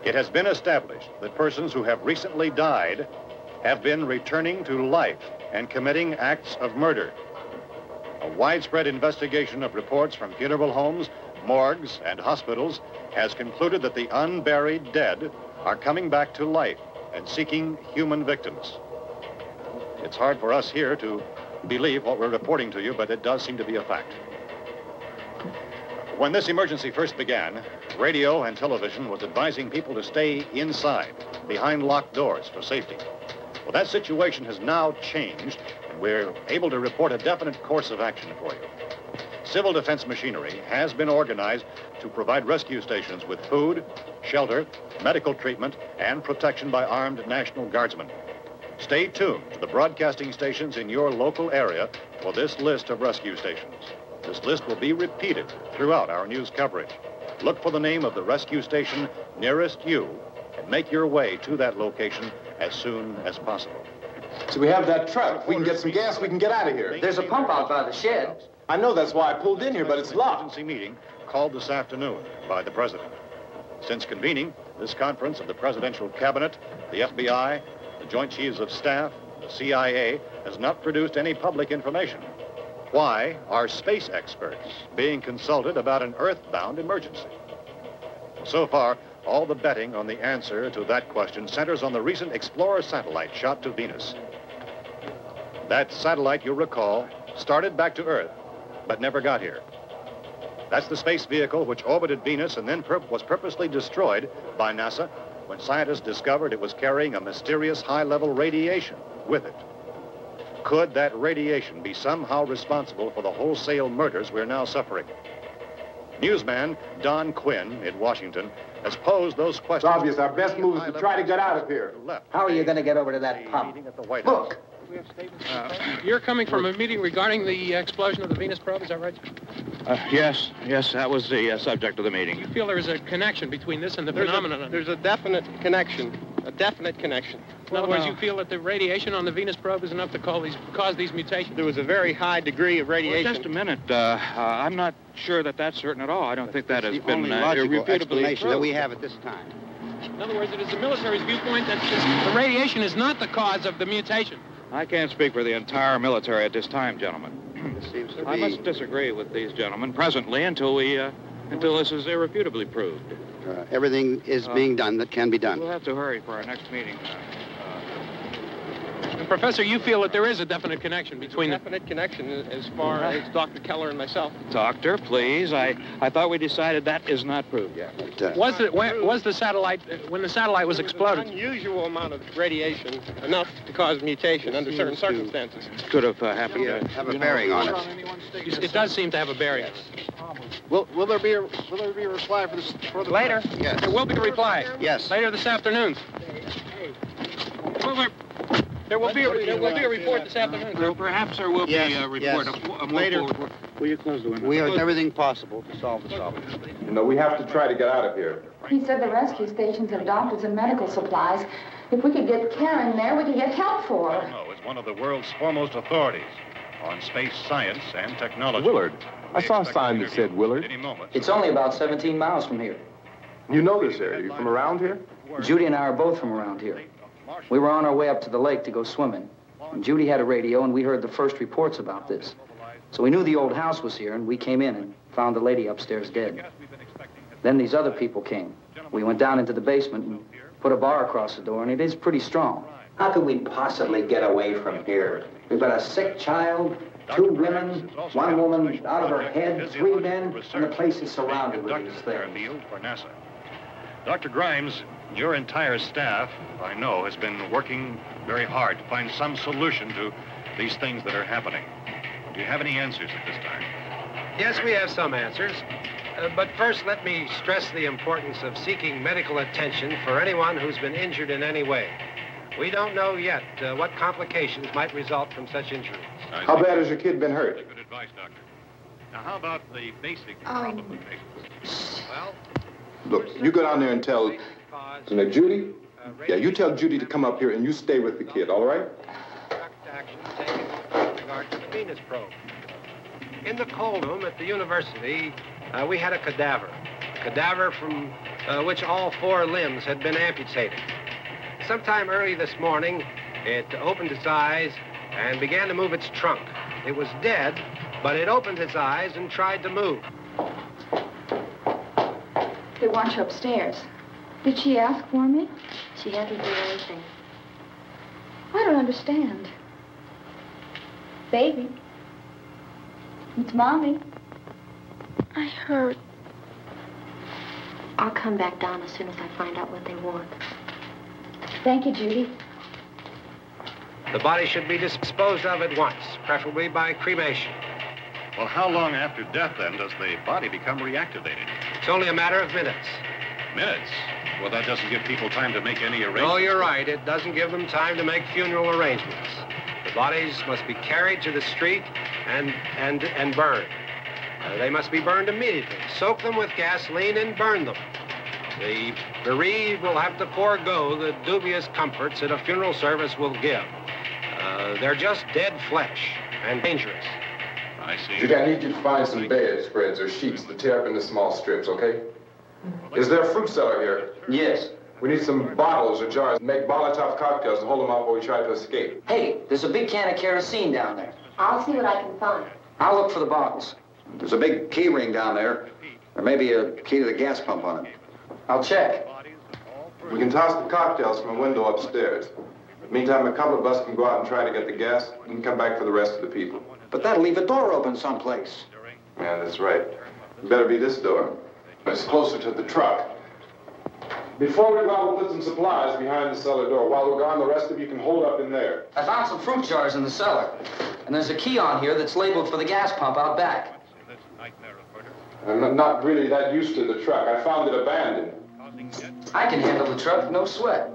It has been established that persons who have recently died have been returning to life and committing acts of murder. A widespread investigation of reports from funeral homes, morgues, and hospitals has concluded that the unburied dead are coming back to life and seeking human victims. It's hard for us here to believe what we're reporting to you, but it does seem to be a fact. When this emergency first began, radio and television was advising people to stay inside, behind locked doors for safety. Well, that situation has now changed, and we're able to report a definite course of action for you. Civil defense machinery has been organized to provide rescue stations with food, shelter, medical treatment, and protection by armed National Guardsmen. Stay tuned to the broadcasting stations in your local area for this list of rescue stations. This list will be repeated throughout our news coverage. Look for the name of the rescue station nearest you and make your way to that location as soon as possible. So we have that truck. If we can get some gas, we can get out of here. There's a pump out by the shed. I know, that's why I pulled in here, but it's locked. Emergency meeting called this afternoon by the president. Since convening this conference of the presidential cabinet, the FBI, the Joint Chiefs of Staff, the CIA has not produced any public information. Why are space experts being consulted about an earthbound emergency? So far, all the betting on the answer to that question centers on the recent Explorer satellite shot to Venus. That satellite, you'll recall, started back to Earth, but never got here. That's the space vehicle which orbited Venus and then was purposely destroyed by NASA when scientists discovered it was carrying a mysterious high-level radiation with it. Could that radiation be somehow responsible for the wholesale murders we're now suffering? Newsman Don Quinn in Washington has posed those questions. It's obvious our best move is to try to get out of here. How are you going to get over to that pump? Look! You're coming from a meeting regarding the explosion of the Venus probe, is that right? Yes, that was the subject of the meeting. You feel there is a connection between this and the phenomenon? There's a definite connection. In other words, you feel that the radiation on the Venus probe is enough to cause these mutations? There was a very high degree of radiation. Well, just a minute. I'm not sure that that's certain at all. I don't think that has been only logical irrefutably explanation that we have at this time. In other words, it is the military's viewpoint that the radiation is not the cause of the mutation. I can't speak for the entire military at this time, gentlemen. This seems to be... I must disagree with these gentlemen presently until this is irrefutably proved. Everything is being done that can be done. We'll have to hurry for our next meeting. Professor, you feel that there is a definite connection between them? Definite connection as far as Dr. Keller and myself. Doctor, please. I thought we decided that is not proved yet. Was the satellite, when the satellite was exploded? An unusual amount of radiation, enough to cause mutation under certain circumstances. Could have happened to have a bearing on it. It does seem to have a bearing. Will there be a reply for this? Later? Yes. There will be a reply. Yes. Later this afternoon. There will be a report this afternoon. Perhaps there will be a report. Yes. Later. Will you close the window? We are everything possible to solve the problem. You know, we have to try to get out of here. He said the rescue stations have doctors and medical supplies. If we could get Karen there, we could get help for her. No, it's one of the world's foremost authorities on space science and technology. Willard. I saw a sign that said Willard. Any moment. It's only about 17 miles from here. You know this area. You from around here? Judy and I are both from around here. We were on our way up to the lake to go swimming. And Judy had a radio, and we heard the first reports about this. So we knew the old house was here, and we came in and found the lady upstairs dead. Then these other people came. We went down into the basement and put a bar across the door, and it is pretty strong. How could we possibly get away from here? We've got a sick child, 2 women, 1 woman out of her head, 3 men, and the place is surrounded with these things. For NASA. Dr. Grimes, your entire staff, I know, has been working very hard to find some solution to these things that are happening. Do you have any answers at this time? Yes, we have some answers. But first, let me stress the importance of seeking medical attention for anyone who's been injured in any way. We don't know yet what complications might result from such injuries. How bad has your kid been hurt? Good advice, Doctor. Now, how about the basic problem of patients? Well, Look, you go down there and tell, Judy? Yeah, you tell Judy to come up here and you stay with the kid, all right? Action taken with regard to the Venus probe. In the cold room at the university, we had a cadaver from which all 4 limbs had been amputated. Sometime early this morning, it opened its eyes and began to move its trunk. It was dead, but it opened its eyes and tried to move. They want you upstairs. Did she ask for me? She hasn't done anything. I don't understand. Baby. It's Mommy. I heard. I'll come back down as soon as I find out what they want. Thank you, Judy. The body should be disposed of at once, preferably by cremation. Well, how long after death, then, does the body become reactivated? It's only a matter of minutes. Minutes? Well, that doesn't give people time to make any arrangements. No, you're right. It doesn't give them time to make funeral arrangements. The bodies must be carried to the street and burned. They must be burned immediately. Soak them with gasoline and burn them. The bereaved will have to forego the dubious comforts that a funeral service will give. They're just dead flesh and dangerous. I see. Judy, I need you to find some bedspreads or sheets to tear up into small strips, okay? Is there a fruit cellar here? Yes. We need some bottles or jars to make Molotov cocktails to hold them out while we try to escape. Hey, there's a big can of kerosene down there. I'll see what I can find. I'll look for the bottles. There's a big key ring down there. There may be a key to the gas pump on it. I'll check. We can toss the cocktails from a window upstairs. Meantime, a couple of us can go out and try to get the gas and come back for the rest of the people. But that'll leave a door open someplace. Yeah, that's right. It better be this door. It's closer to the truck. Before we go, we'll put some supplies behind the cellar door. While we're gone, the rest of you can hold up in there. I found some fruit jars in the cellar. And there's a key on here that's labeled for the gas pump out back. I'm not really that used to the truck. I found it abandoned. I can handle the truck, no sweat.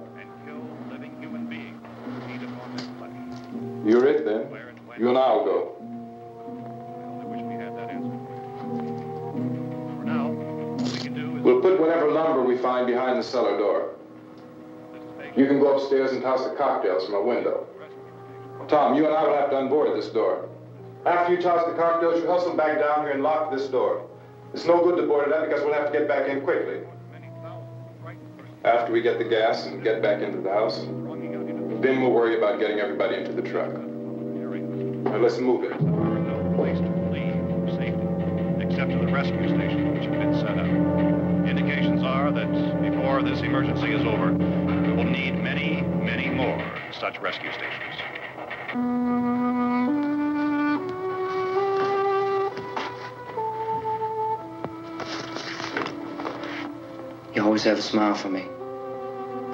You're it, then. You and I'll go. We'll put whatever lumber we find behind the cellar door. You can go upstairs and toss the cocktails from a window. Tom, you and I will have to unboard this door. After you toss the cocktails, you hustle back down here and lock this door. It's no good to board it up because we'll have to get back in quickly. After we get the gas and get back into the house, then we'll worry about getting everybody into the truck. Now let's move it. No place to leave safely, except to the rescue station, which have been set up. Indications are that before this emergency is over, we will need many, many more such rescue stations. You always have a smile for me.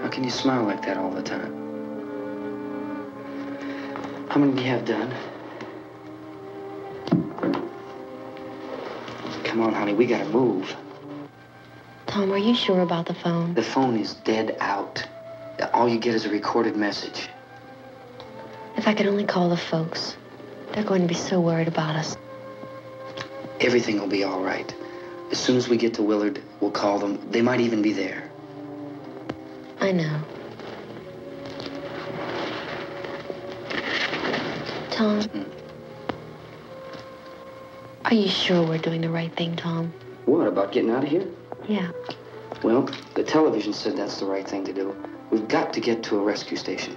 How can you smile like that all the time? How many do you have done? Come on, honey, we gotta move. Tom, are you sure about the phone? The phone is dead out. All you get is a recorded message. If I could only call the folks. They're going to be so worried about us. Everything will be all right. As soon as we get to Willard, we'll call them. They might even be there. I know. Tom? Are you sure we're doing the right thing, Tom? What, about getting out of here? Yeah. Well, the television said that's the right thing to do. We've got to get to a rescue station.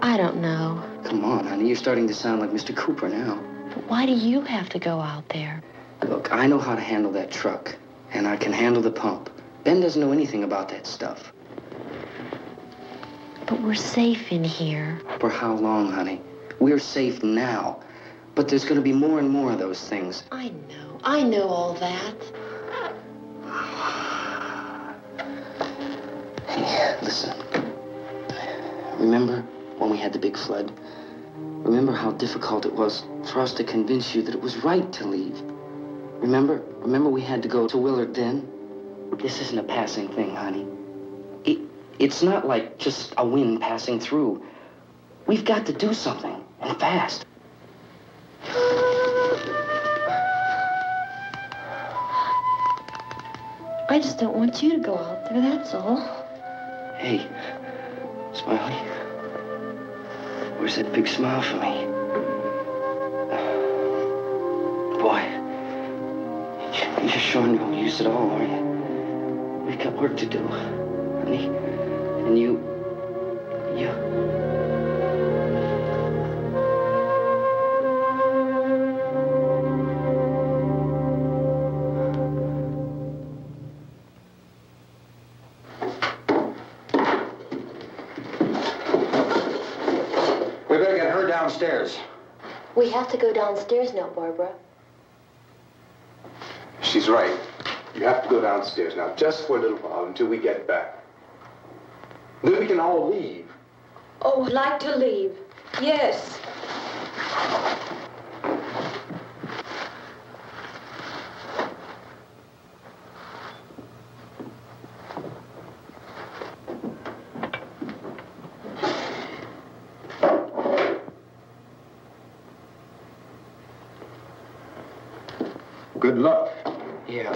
I don't know. Come on, honey. You're starting to sound like Mr. Cooper now. But why do you have to go out there? Look, I know how to handle that truck, and I can handle the pump. Ben doesn't know anything about that stuff. But we're safe in here. For how long, honey? We're safe now. But there's going to be more and more of those things. I know. I know all that. Hey, listen. Remember when we had the big flood? Remember how difficult it was for us to convince you that it was right to leave? Remember we had to go to Willard then? This isn't a passing thing, honey. It's not like just a wind passing through. We've got to do something, and fast. I just don't want you to go out there, that's all. Hey, Smiley. Where's that big smile for me? Boy, you're showing no use at all, are you? We've got work to do, honey. And you... We better get her downstairs. We have to go downstairs now, Barbara. She's right. You have to go downstairs now, just for a little while, until we get back. Then we can all leave. Oh, I'd like to leave. Yes. Good luck. Yeah.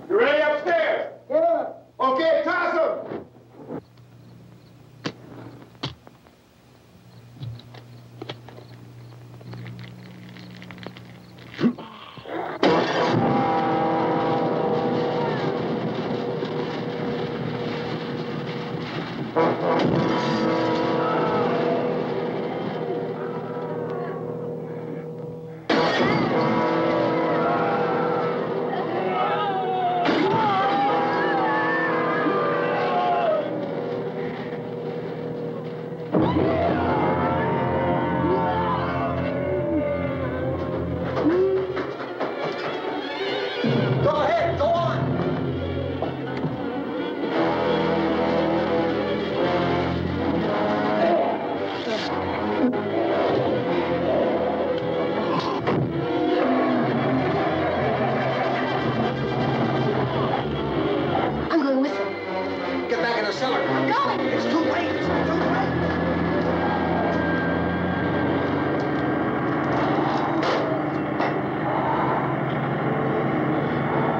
You ready upstairs? Yeah. Okay, toss 'em. Go ahead, go on. I'm going with them. Get back in the cellar. I'm going. It's too late. It's too late.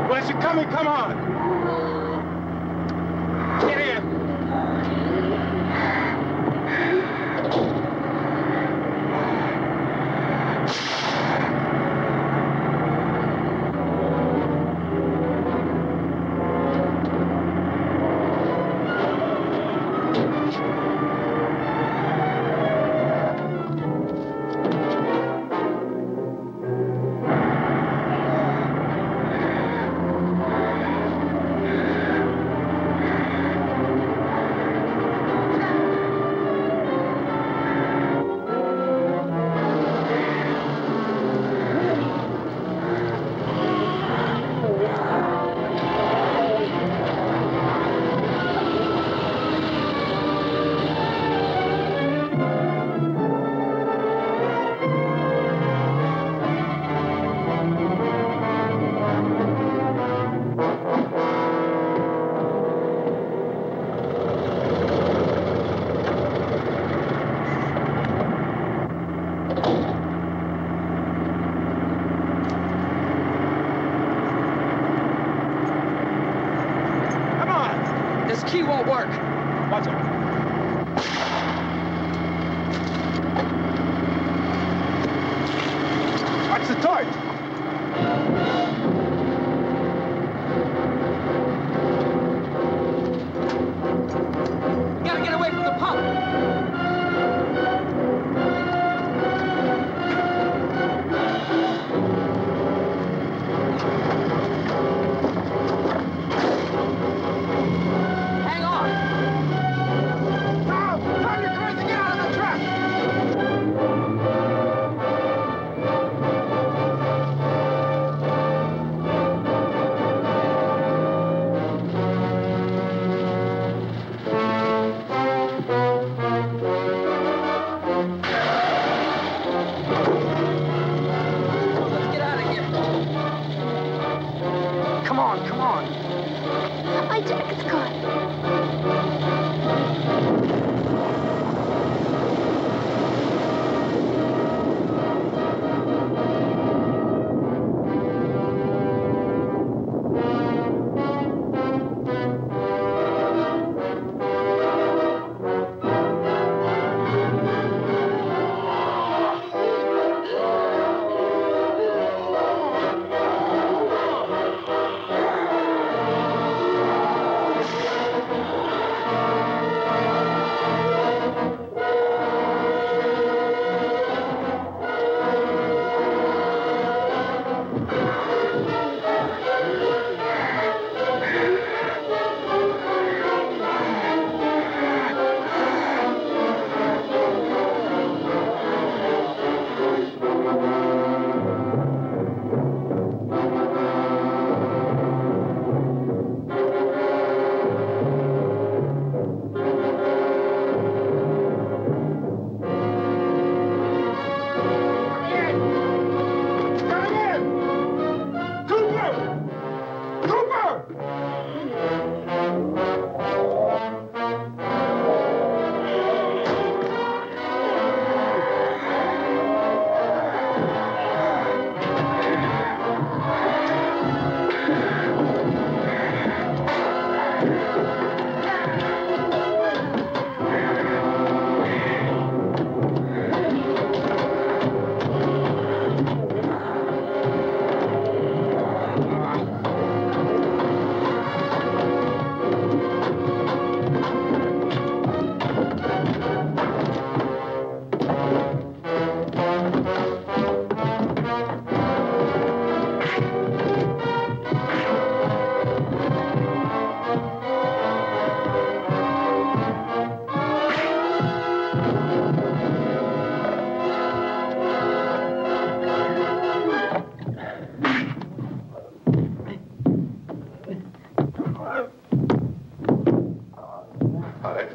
Where's it coming? Come on. Get in. That's the torch. Gotta get away from the pump.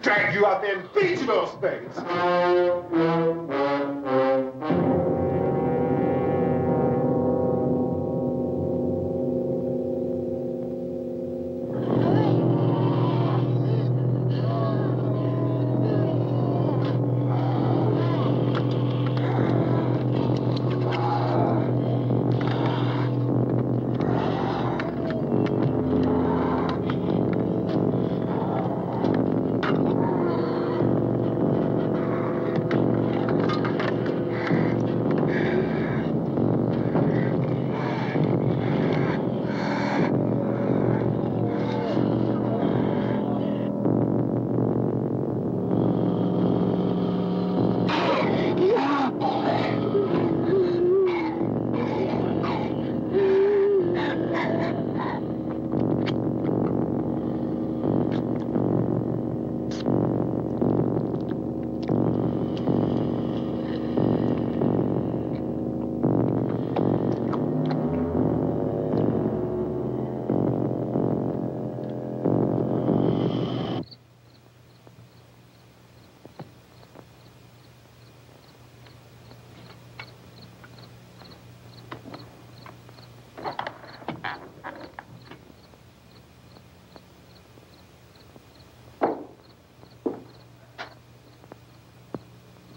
Drag you out there and feed you those things.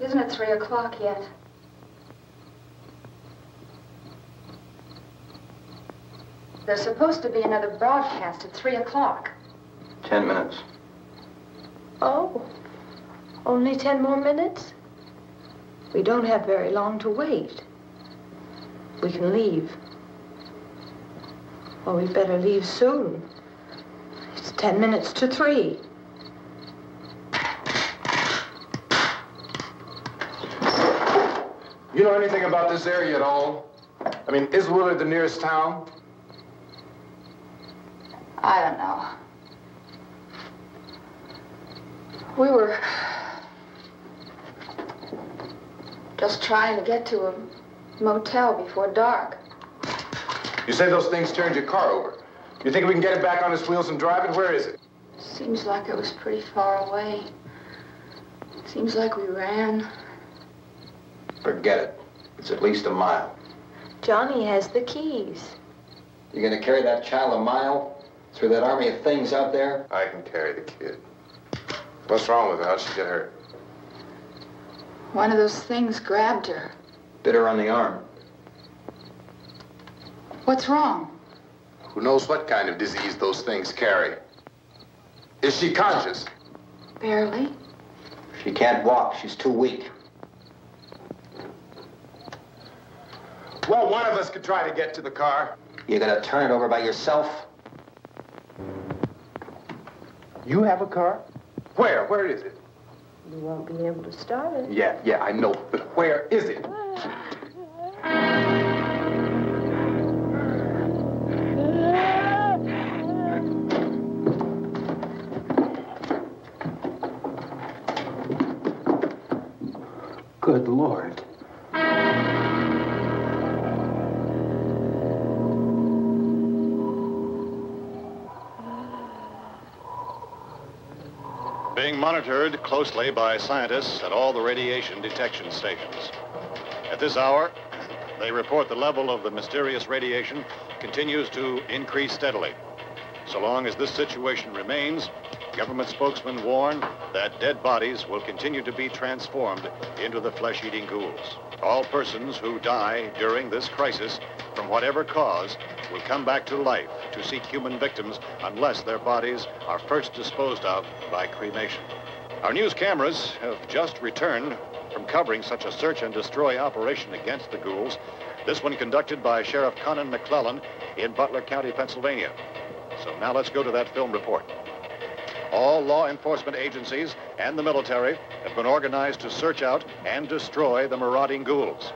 Isn't it 3 o'clock yet? There's supposed to be another broadcast at 3 o'clock. 10 minutes. Oh, only 10 more minutes? We don't have very long to wait. we can leave. Well, we'd better leave soon. It's 10 minutes to 3. You know anything about this area at all? I mean, is Willard the nearest town? I don't know. We were just trying to get to a motel before dark. You say those things turned your car over. You think we can get it back on its wheels and drive it? Where is it? Seems like it was pretty far away. Seems like we ran. Forget it. It's at least a mile. Johnny has the keys. You gonna carry that child a mile through that army of things out there? I can carry the kid. What's wrong with her? How'd she get hurt? One of those things grabbed her. Bit her on the arm. What's wrong? Who knows what kind of disease those things carry? Is she conscious? Barely. She can't walk. She's too weak. Well, one of us could try to get to the car. You gonna turn it over by yourself? You have a car? Where? Where is it? You won't be able to start it. Yeah, I know. But where is it? Good Lord. Being monitored closely by scientists at all the radiation detection stations. At this hour, they report the level of the mysterious radiation continues to increase steadily. So long as this situation remains, government spokesmen warn that dead bodies will continue to be transformed into the flesh-eating ghouls. All persons who die during this crisis, from whatever cause, will come back to life to seek human victims unless their bodies are first disposed of by cremation. Our news cameras have just returned from covering such a search and destroy operation against the ghouls, this one conducted by Sheriff Conan McClellan in Butler County, Pennsylvania. So now let's go to that film report. All law enforcement agencies and the military have been organized to search out and destroy the marauding ghouls.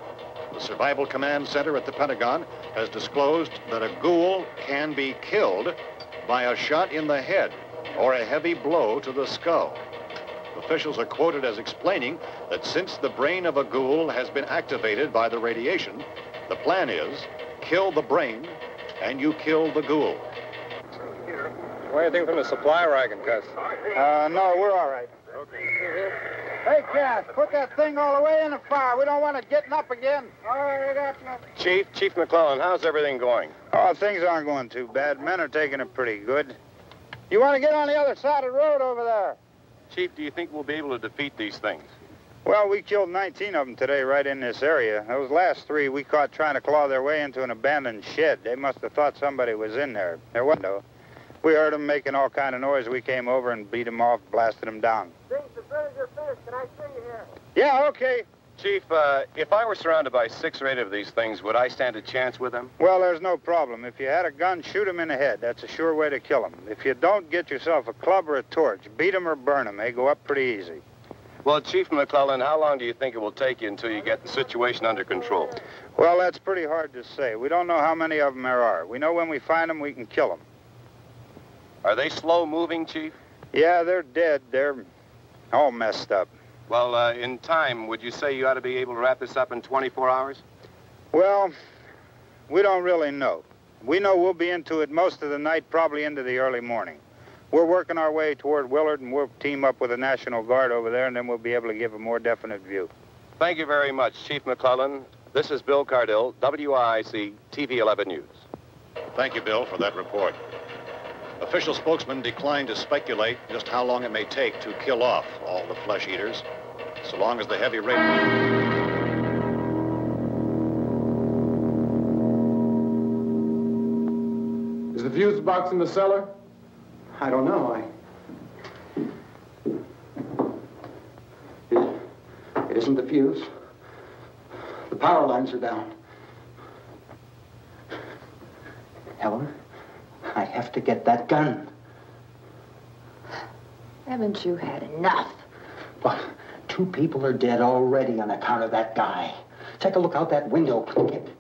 The Survival Command Center at the Pentagon has disclosed that a ghoul can be killed by a shot in the head or a heavy blow to the skull. Officials are quoted as explaining that since the brain of a ghoul has been activated by the radiation, the plan is kill the brain and you kill the ghoul. Anything from the supply wagon, Gus? No, we're all right. Okay. Hey, Cass, put that thing all the way in the fire. We don't want it getting up again. All right, that's nothing. Chief McClellan, how's everything going? Oh, things aren't going too bad. Men are taking it pretty good. You want to get on the other side of the road over there? Chief, do you think we'll be able to defeat these things? Well, we killed 19 of them today right in this area. Those last 3 we caught trying to claw their way into an abandoned shed. They must have thought somebody was in there. Their window. We heard them making all kind of noise. We came over and beat them off, blasted them down. Think the vinegar fish. Can I see you here? Yeah, okay. Chief, if I were surrounded by 6 or 8 of these things, would I stand a chance with them? Well, there's no problem. If you had a gun, shoot them in the head. That's a sure way to kill them. If you don't, get yourself a club or a torch. Beat them or burn them. They go up pretty easy. Well, Chief McClellan, how long do you think it will take you until you get the situation under control? Well, that's pretty hard to say. We don't know how many of them there are. We know when we find them, we can kill them. Are they slow-moving, Chief? Yeah, they're dead. They're all messed up. Well, in time, would you say you ought to be able to wrap this up in 24 hours? Well, we don't really know. We know we'll be into it most of the night, probably into the early morning. We're working our way toward Willard, and we'll team up with the National Guard over there, and then we'll be able to give a more definite view. Thank you very much, Chief McClellan. This is Bill Cardill, WIC TV 11 News. Thank you, Bill, for that report. Official spokesmen declined to speculate just how long it may take to kill off all the flesh eaters, so long as the heavy rain... Is the fuse box in the cellar? I don't know. It isn't the fuse. The power lines are down. Helen, I have to get that gun. Haven't you had enough? Well, 2 people are dead already on account of that guy. Take a look out that window, kid.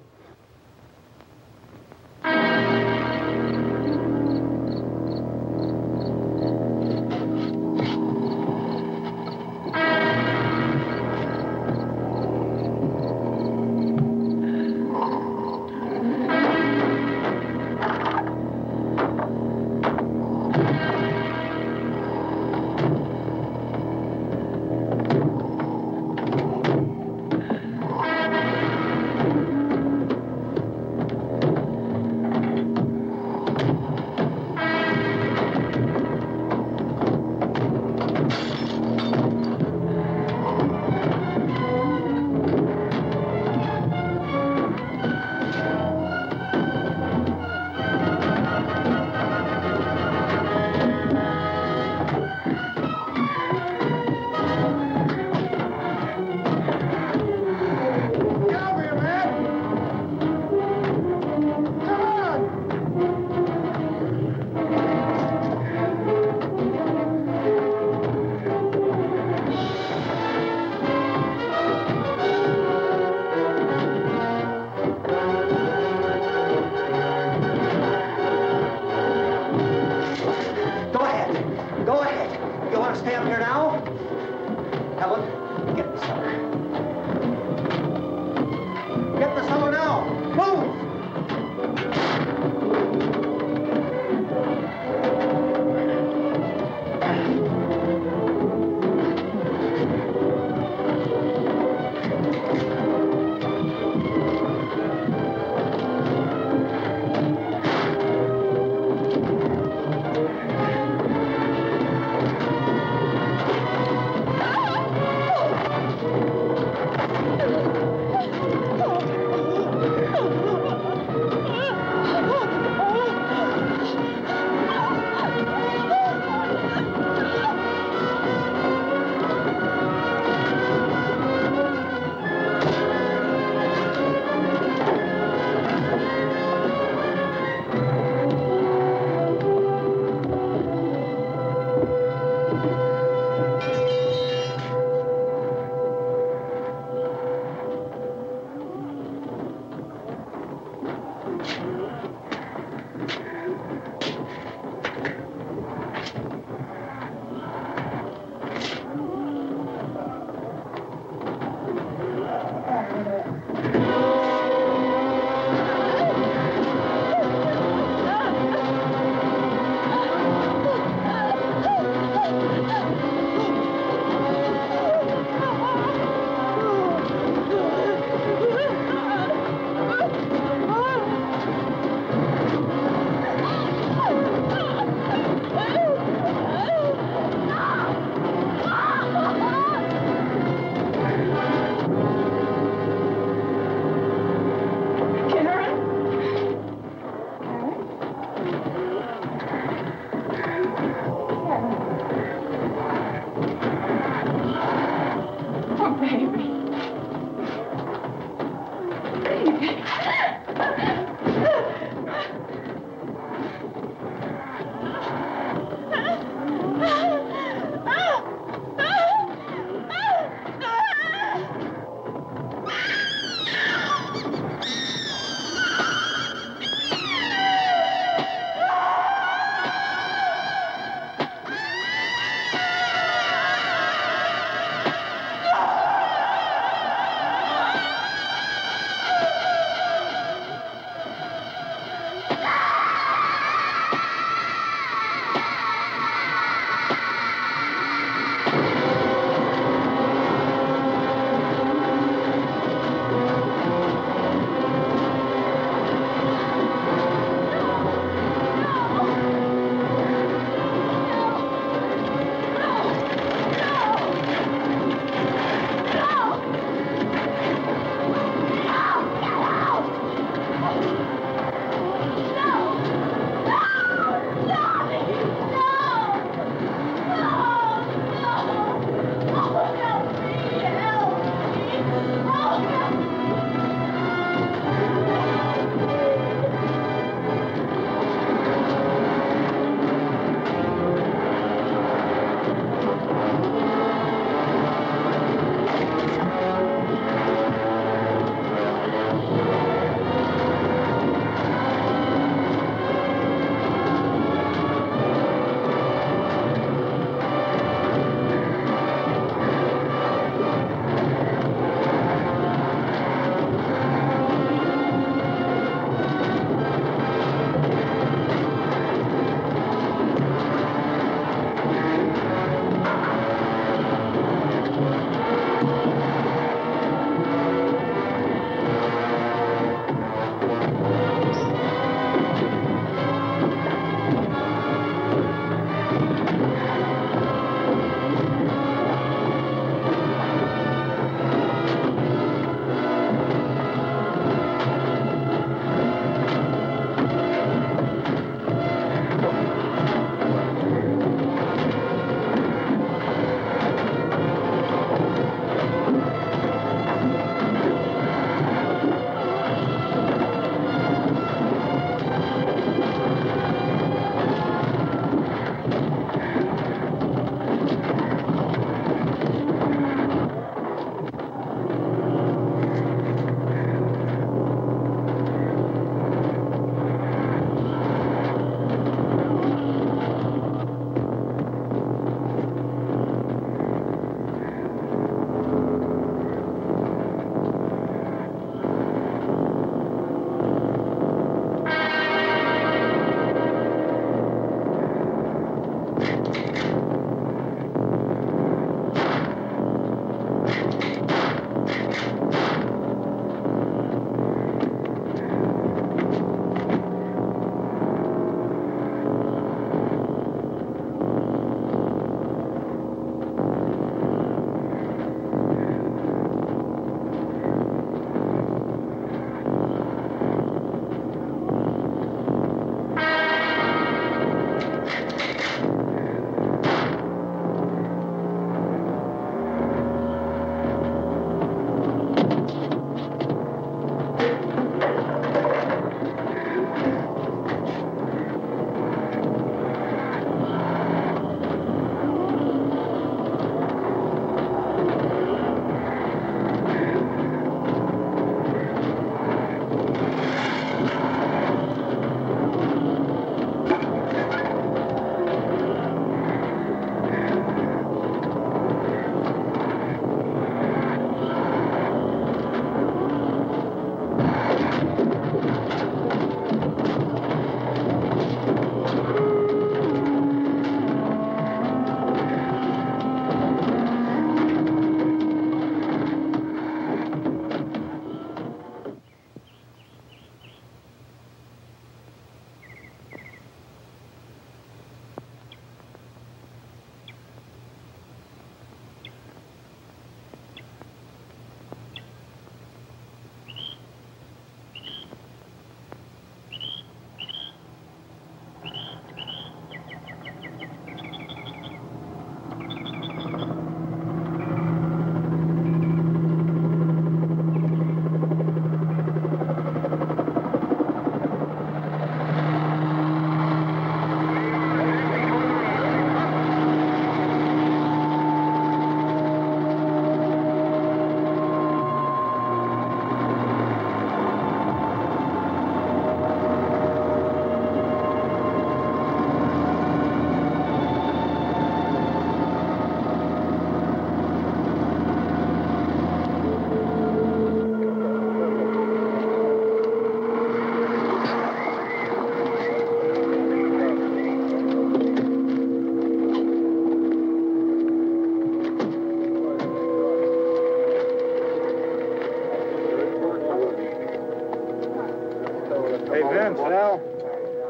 Hey, Vince, Al,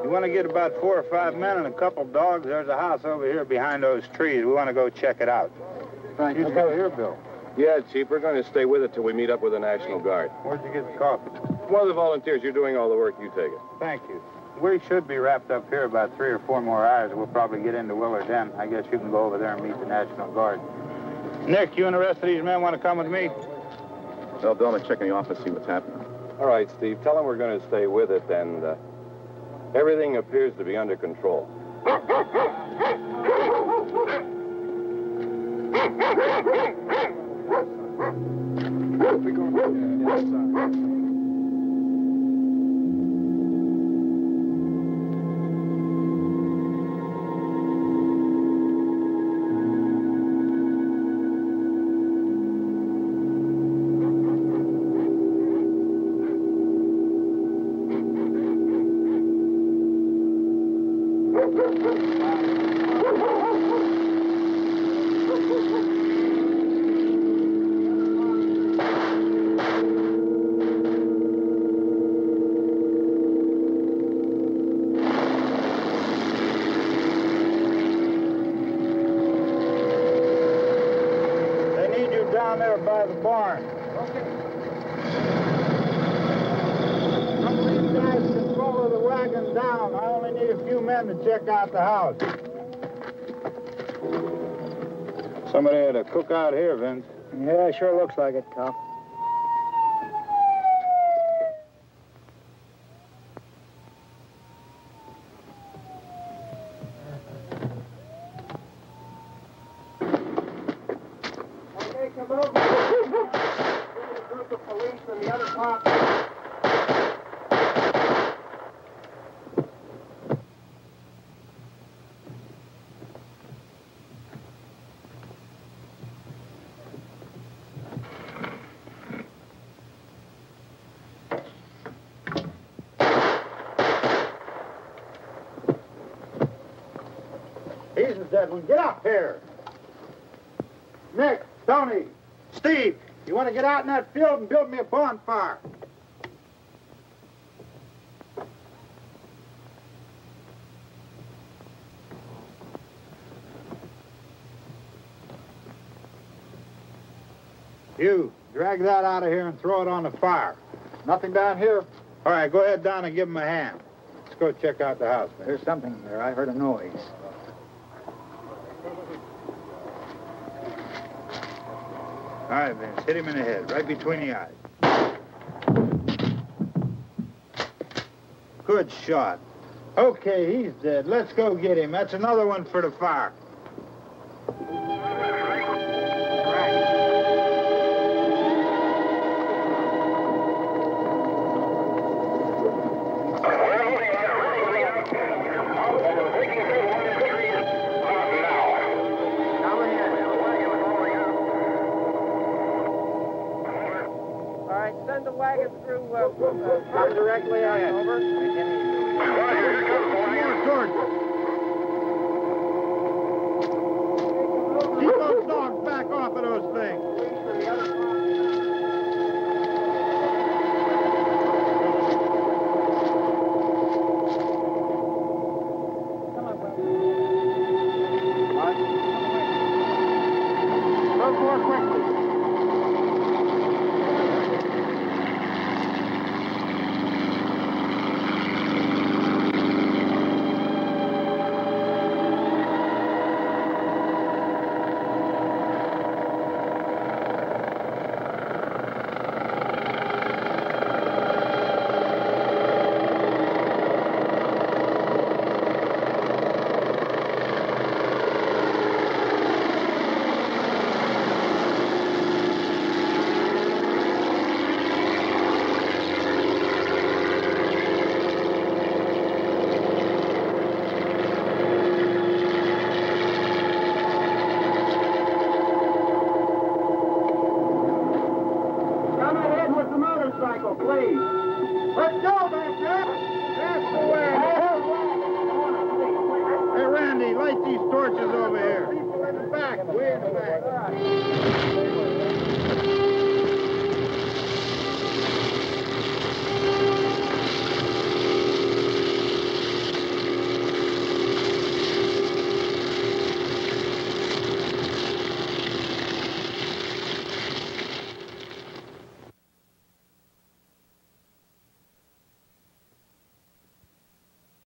you want to get about 4 or 5 men and a couple dogs? There's a house over here behind those trees. We want to go check it out. Right. You go here, Bill. Yeah, Chief, we're going to stay with it till we meet up with the National Guard. Where'd you get the coffee? One of the volunteers, you're doing all the work, you take it. Thank you. We should be wrapped up here about 3 or 4 more hours. We'll probably get into Willard then. I guess you can go over there and meet the National Guard. Nick, you and the rest of these men want to come with me? Well, Bill, let's check in the office, see what's happening. All right, Steve, tell them we're going to stay with it, and everything appears to be under control. Down there by the barn. Okay. Some of these guys can follow the wagon down. I only need a few men to check out the house. Somebody had a cookout here, Vince. Yeah, sure looks like it, Cop. He's the dead one. Get up here. Nick, Tony, Steve, you want to get out in that field and build me a bonfire? You, drag that out of here and throw it on the fire. Nothing down here? All right, go ahead down and give him a hand. Let's go check out the house, man. There's something there. I heard a noise. All right, Vince, hit him in the head, right between the eyes. Good shot. Okay, he's dead. Let's go get him. That's another one for the fire. Send the wagon through, come directly on over. Keep those dogs back off of those things. Go more quickly. Please. Let's go, man.